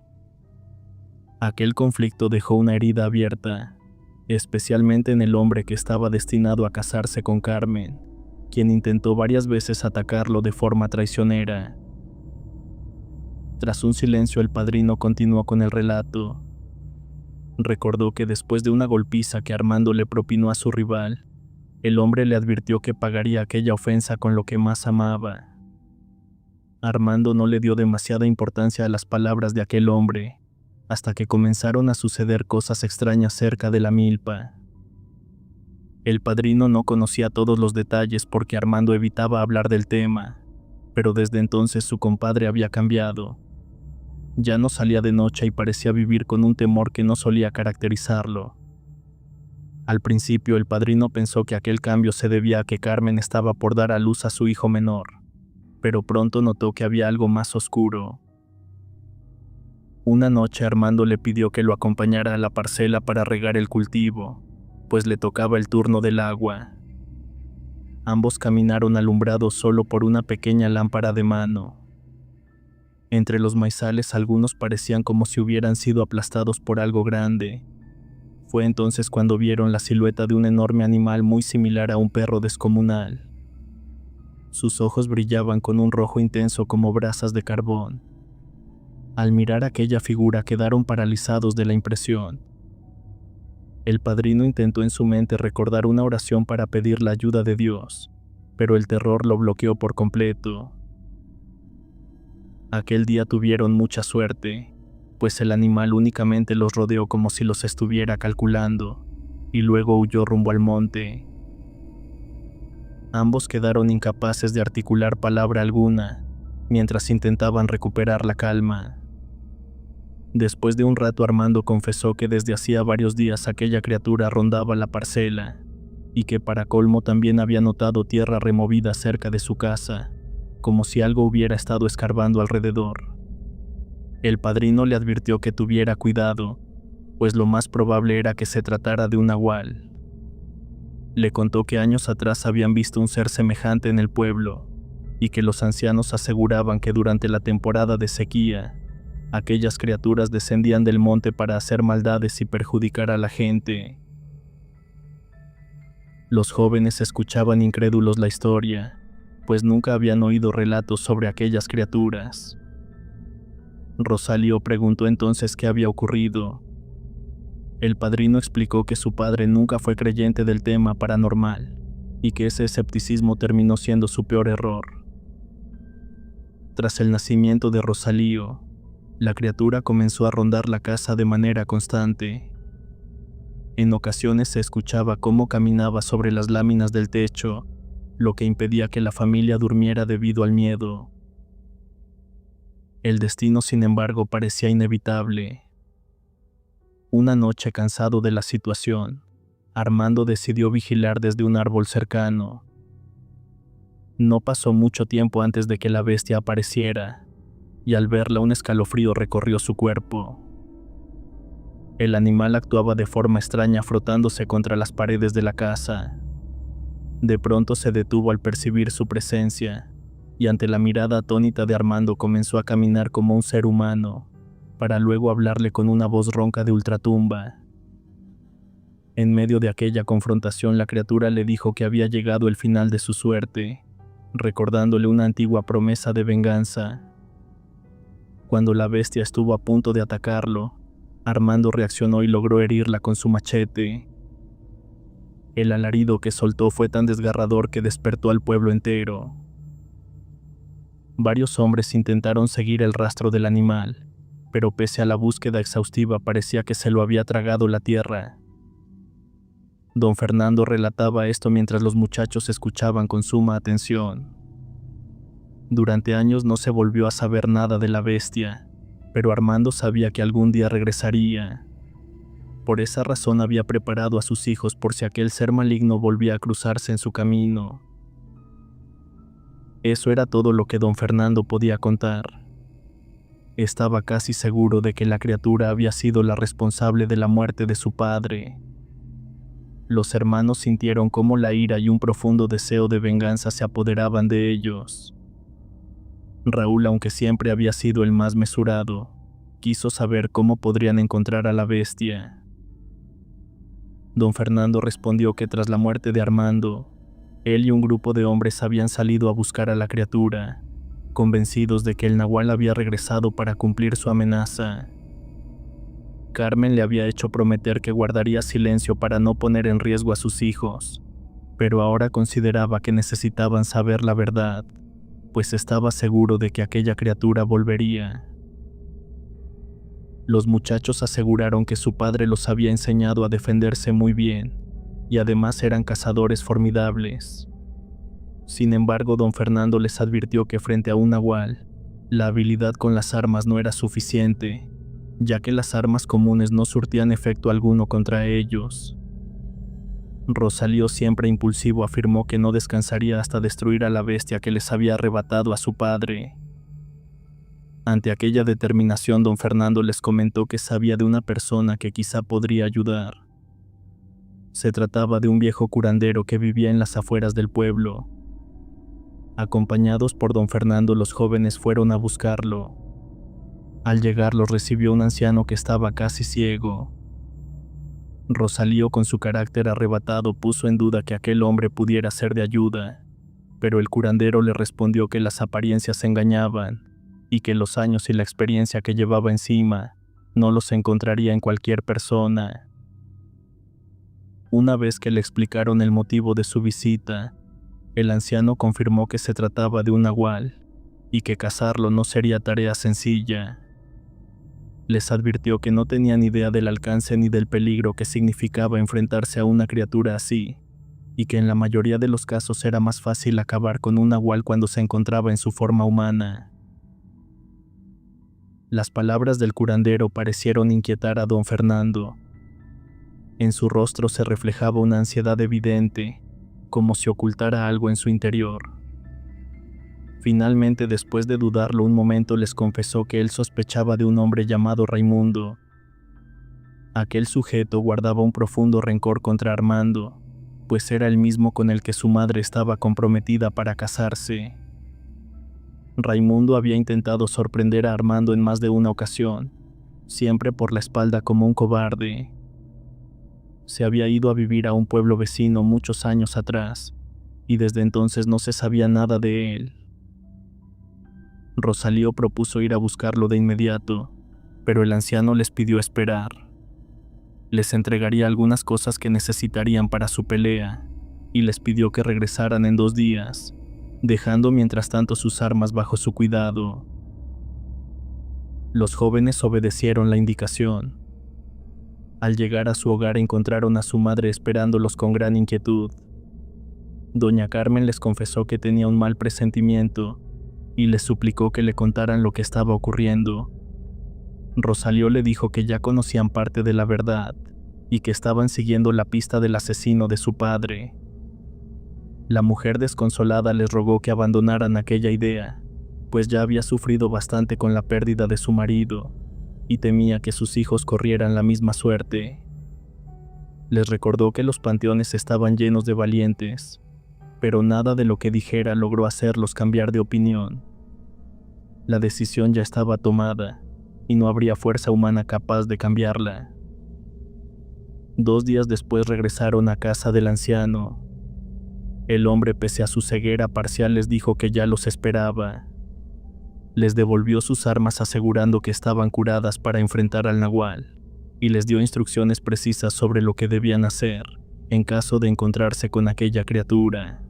Aquel conflicto dejó una herida abierta, especialmente en el hombre que estaba destinado a casarse con Carmen, quien intentó varias veces atacarlo de forma traicionera. Tras un silencio, el padrino continuó con el relato. Recordó que después de una golpiza que Armando le propinó a su rival, el hombre le advirtió que pagaría aquella ofensa con lo que más amaba. Armando no le dio demasiada importancia a las palabras de aquel hombre, hasta que comenzaron a suceder cosas extrañas cerca de la milpa. El padrino no conocía todos los detalles porque Armando evitaba hablar del tema, pero desde entonces su compadre había cambiado. Ya no salía de noche y parecía vivir con un temor que no solía caracterizarlo. Al principio el padrino pensó que aquel cambio se debía a que Carmen estaba por dar a luz a su hijo menor, pero pronto notó que había algo más oscuro. Una noche Armando le pidió que lo acompañara a la parcela para regar el cultivo, pues le tocaba el turno del agua. Ambos caminaron alumbrados solo por una pequeña lámpara de mano. Entre los maizales algunos parecían como si hubieran sido aplastados por algo grande. Fue entonces cuando vieron la silueta de un enorme animal muy similar a un perro descomunal. Sus ojos brillaban con un rojo intenso como brasas de carbón. Al mirar aquella figura quedaron paralizados de la impresión. El padrino intentó en su mente recordar una oración para pedir la ayuda de Dios, pero el terror lo bloqueó por completo. Aquel día tuvieron mucha suerte, pues el animal únicamente los rodeó como si los estuviera calculando, y luego huyó rumbo al monte. Ambos quedaron incapaces de articular palabra alguna, mientras intentaban recuperar la calma. Después de un rato Armando confesó que desde hacía varios días aquella criatura rondaba la parcela, y que para colmo también había notado tierra removida cerca de su casa, como si algo hubiera estado escarbando alrededor. El padrino le advirtió que tuviera cuidado, pues lo más probable era que se tratara de un nahual. Le contó que años atrás habían visto un ser semejante en el pueblo, y que los ancianos aseguraban que durante la temporada de sequía, aquellas criaturas descendían del monte para hacer maldades y perjudicar a la gente. Los jóvenes escuchaban incrédulos la historia, pues nunca habían oído relatos sobre aquellas criaturas. Rosalío preguntó entonces qué había ocurrido. El padrino explicó que su padre nunca fue creyente del tema paranormal, y que ese escepticismo terminó siendo su peor error. Tras el nacimiento de Rosalío, la criatura comenzó a rondar la casa de manera constante. En ocasiones se escuchaba cómo caminaba sobre las láminas del techo, lo que impedía que la familia durmiera debido al miedo. El destino, sin embargo, parecía inevitable. Una noche, cansado de la situación, Armando decidió vigilar desde un árbol cercano. No pasó mucho tiempo antes de que la bestia apareciera, y al verla un escalofrío recorrió su cuerpo. El animal actuaba de forma extraña frotándose contra las paredes de la casa. De pronto se detuvo al percibir su presencia, y ante la mirada atónita de Armando comenzó a caminar como un ser humano, para luego hablarle con una voz ronca de ultratumba. En medio de aquella confrontación, la criatura le dijo que había llegado el final de su suerte, recordándole una antigua promesa de venganza. Cuando la bestia estuvo a punto de atacarlo, Armando reaccionó y logró herirla con su machete. El alarido que soltó fue tan desgarrador que despertó al pueblo entero. Varios hombres intentaron seguir el rastro del animal, pero pese a la búsqueda exhaustiva parecía que se lo había tragado la tierra. Don Fernando relataba esto mientras los muchachos escuchaban con suma atención. Durante años no se volvió a saber nada de la bestia, pero Armando sabía que algún día regresaría. Por esa razón había preparado a sus hijos por si aquel ser maligno volvía a cruzarse en su camino. Eso era todo lo que don Fernando podía contar. Estaba casi seguro de que la criatura había sido la responsable de la muerte de su padre. Los hermanos sintieron cómo la ira y un profundo deseo de venganza se apoderaban de ellos. Raúl, aunque siempre había sido el más mesurado, quiso saber cómo podrían encontrar a la bestia. Don Fernando respondió que tras la muerte de Armando, él y un grupo de hombres habían salido a buscar a la criatura, convencidos de que el nahual había regresado para cumplir su amenaza. Carmen le había hecho prometer que guardaría silencio para no poner en riesgo a sus hijos, pero ahora consideraba que necesitaban saber la verdad, pues estaba seguro de que aquella criatura volvería. Los muchachos aseguraron que su padre los había enseñado a defenderse muy bien, y además eran cazadores formidables. Sin embargo, don Fernando les advirtió que frente a un nahual, la habilidad con las armas no era suficiente, ya que las armas comunes no surtían efecto alguno contra ellos. Rosalío, siempre impulsivo, afirmó que no descansaría hasta destruir a la bestia que les había arrebatado a su padre. Ante aquella determinación, don Fernando les comentó que sabía de una persona que quizá podría ayudar. Se trataba de un viejo curandero que vivía en las afueras del pueblo. Acompañados por don Fernando, los jóvenes fueron a buscarlo. Al llegar, los recibió un anciano que estaba casi ciego. Rosalío, con su carácter arrebatado, puso en duda que aquel hombre pudiera ser de ayuda, pero el curandero le respondió que las apariencias engañaban y que los años y la experiencia que llevaba encima no los encontraría en cualquier persona. Una vez que le explicaron el motivo de su visita, el anciano confirmó que se trataba de un nahual y que cazarlo no sería tarea sencilla. Les advirtió que no tenían idea del alcance ni del peligro que significaba enfrentarse a una criatura así, y que en la mayoría de los casos era más fácil acabar con un nahual cuando se encontraba en su forma humana. Las palabras del curandero parecieron inquietar a don Fernando. En su rostro se reflejaba una ansiedad evidente, como si ocultara algo en su interior. Finalmente, después de dudarlo un momento, les confesó que él sospechaba de un hombre llamado Raimundo. Aquel sujeto guardaba un profundo rencor contra Armando, pues era el mismo con el que su madre estaba comprometida para casarse. Raimundo había intentado sorprender a Armando en más de una ocasión, siempre por la espalda como un cobarde. Se había ido a vivir a un pueblo vecino muchos años atrás, y desde entonces no se sabía nada de él. Rosalío propuso ir a buscarlo de inmediato, pero el anciano les pidió esperar. Les entregaría algunas cosas que necesitarían para su pelea, y les pidió que regresaran en 2 días, dejando mientras tanto sus armas bajo su cuidado. Los jóvenes obedecieron la indicación. Al llegar a su hogar encontraron a su madre esperándolos con gran inquietud. Doña Carmen les confesó que tenía un mal presentimiento y les suplicó que le contaran lo que estaba ocurriendo. Rosalío le dijo que ya conocían parte de la verdad y que estaban siguiendo la pista del asesino de su padre. La mujer, desconsolada, les rogó que abandonaran aquella idea, pues ya había sufrido bastante con la pérdida de su marido y temía que sus hijos corrieran la misma suerte. Les recordó que los panteones estaban llenos de valientes, pero nada de lo que dijera logró hacerlos cambiar de opinión. La decisión ya estaba tomada y no habría fuerza humana capaz de cambiarla. 2 días después regresaron a casa del anciano. El hombre, pese a su ceguera parcial, les dijo que ya los esperaba. Les devolvió sus armas asegurando que estaban curadas para enfrentar al nahual, y les dio instrucciones precisas sobre lo que debían hacer en caso de encontrarse con aquella criatura.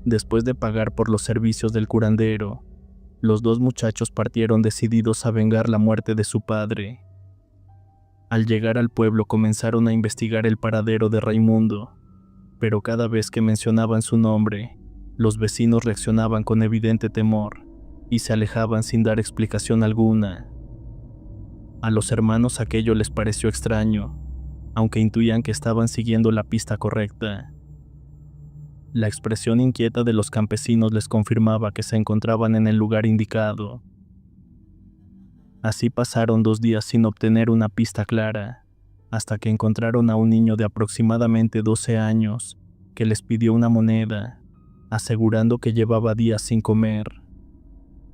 Después de pagar por los servicios del curandero, los 2 muchachos partieron decididos a vengar la muerte de su padre. Al llegar al pueblo comenzaron a investigar el paradero de Raimundo, pero cada vez que mencionaban su nombre, los vecinos reaccionaban con evidente temor y se alejaban sin dar explicación alguna. A los hermanos aquello les pareció extraño, aunque intuían que estaban siguiendo la pista correcta. La expresión inquieta de los campesinos les confirmaba que se encontraban en el lugar indicado. Así pasaron 2 días sin obtener una pista clara, hasta que encontraron a un niño de aproximadamente 12 años, que les pidió una moneda, asegurando que llevaba días sin comer.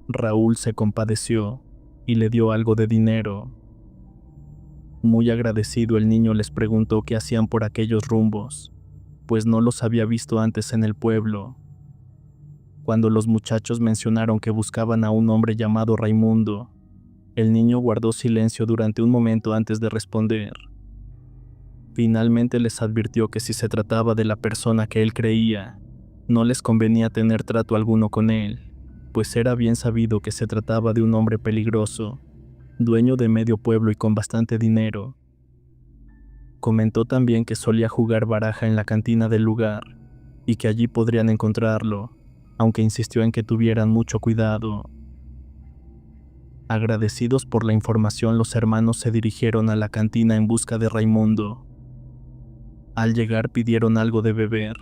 Raúl se compadeció y le dio algo de dinero. Muy agradecido, el niño les preguntó qué hacían por aquellos rumbos, pues no los había visto antes en el pueblo. Cuando los muchachos mencionaron que buscaban a un hombre llamado Raimundo, el niño guardó silencio durante un momento antes de responder. Finalmente les advirtió que si se trataba de la persona que él creía, no les convenía tener trato alguno con él, pues era bien sabido que se trataba de un hombre peligroso, dueño de medio pueblo y con bastante dinero. Comentó también que solía jugar baraja en la cantina del lugar y que allí podrían encontrarlo, aunque insistió en que tuvieran mucho cuidado. Agradecidos por la información, los hermanos se dirigieron a la cantina en busca de Raimundo. Al llegar pidieron algo de beber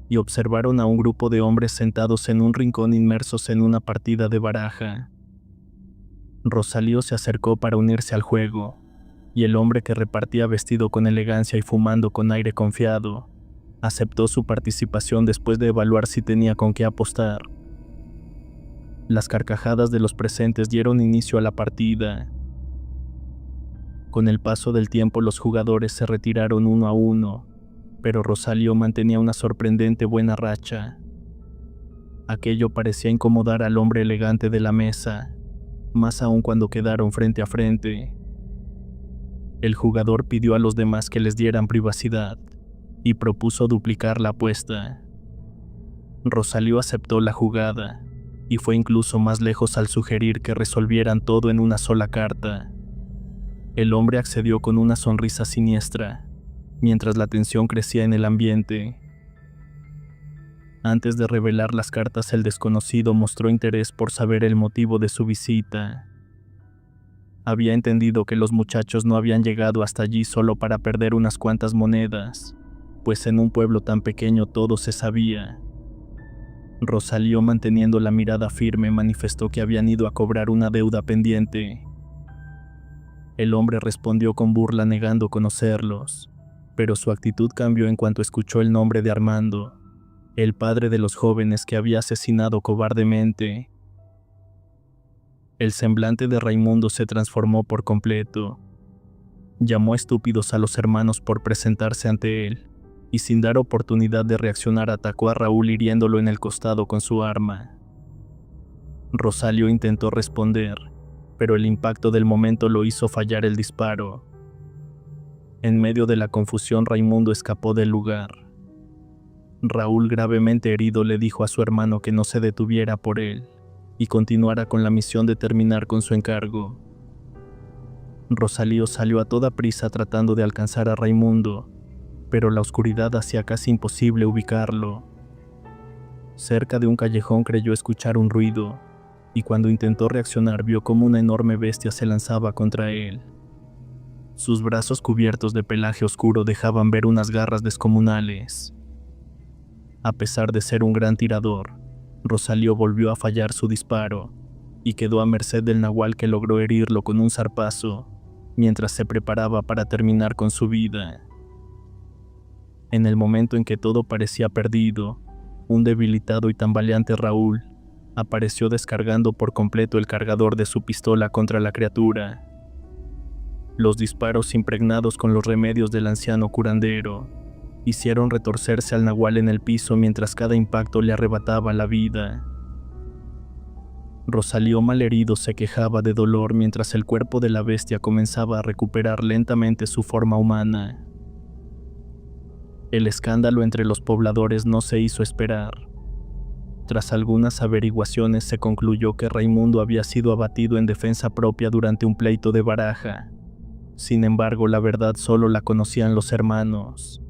y observaron a un grupo de hombres sentados en un rincón inmersos en una partida de baraja. Rosalío se acercó para unirse al juego, y el hombre, que repartía vestido con elegancia y fumando con aire confiado, aceptó su participación después de evaluar si tenía con qué apostar. Las carcajadas de los presentes dieron inicio a la partida. Con el paso del tiempo los jugadores se retiraron uno a uno, pero Rosalío mantenía una sorprendente buena racha. Aquello parecía incomodar al hombre elegante de la mesa, más aún cuando quedaron frente a frente. El jugador pidió a los demás que les dieran privacidad y propuso duplicar la apuesta. Rosalío aceptó la jugada y fue incluso más lejos al sugerir que resolvieran todo en una sola carta. El hombre accedió con una sonrisa siniestra, mientras la tensión crecía en el ambiente. Antes de revelar las cartas, el desconocido mostró interés por saber el motivo de su visita. Había entendido que los muchachos no habían llegado hasta allí solo para perder unas cuantas monedas, pues en un pueblo tan pequeño todo se sabía. Rosalío, manteniendo la mirada firme, manifestó que habían ido a cobrar una deuda pendiente. El hombre respondió con burla, negando conocerlos, pero su actitud cambió en cuanto escuchó el nombre de Armando, el padre de los jóvenes que había asesinado cobardemente. El semblante de Raimundo se transformó por completo. Llamó estúpidos a los hermanos por presentarse ante él, y sin dar oportunidad de reaccionar atacó a Raúl hiriéndolo en el costado con su arma. Rosalío intentó responder, pero el impacto del momento lo hizo fallar el disparo. En medio de la confusión, Raimundo escapó del lugar. Raúl, gravemente herido, le dijo a su hermano que no se detuviera por él y continuara con la misión de terminar con su encargo. Rosalío salió a toda prisa tratando de alcanzar a Raimundo, pero la oscuridad hacía casi imposible ubicarlo. Cerca de un callejón creyó escuchar un ruido, y cuando intentó reaccionar vio como una enorme bestia se lanzaba contra él. Sus brazos cubiertos de pelaje oscuro dejaban ver unas garras descomunales. A pesar de ser un gran tirador, Rosalío volvió a fallar su disparo y quedó a merced del nahual, que logró herirlo con un zarpazo mientras se preparaba para terminar con su vida. En el momento en que todo parecía perdido, un debilitado y tambaleante Raúl apareció descargando por completo el cargador de su pistola contra la criatura. Los disparos, impregnados con los remedios del anciano curandero, hicieron retorcerse al nahual en el piso mientras cada impacto le arrebataba la vida. Rosalío, malherido, se quejaba de dolor mientras el cuerpo de la bestia comenzaba a recuperar lentamente su forma humana. El escándalo entre los pobladores no se hizo esperar. Tras algunas averiguaciones se concluyó que Raimundo había sido abatido en defensa propia durante un pleito de baraja. Sin embargo, la verdad solo la conocían los hermanos.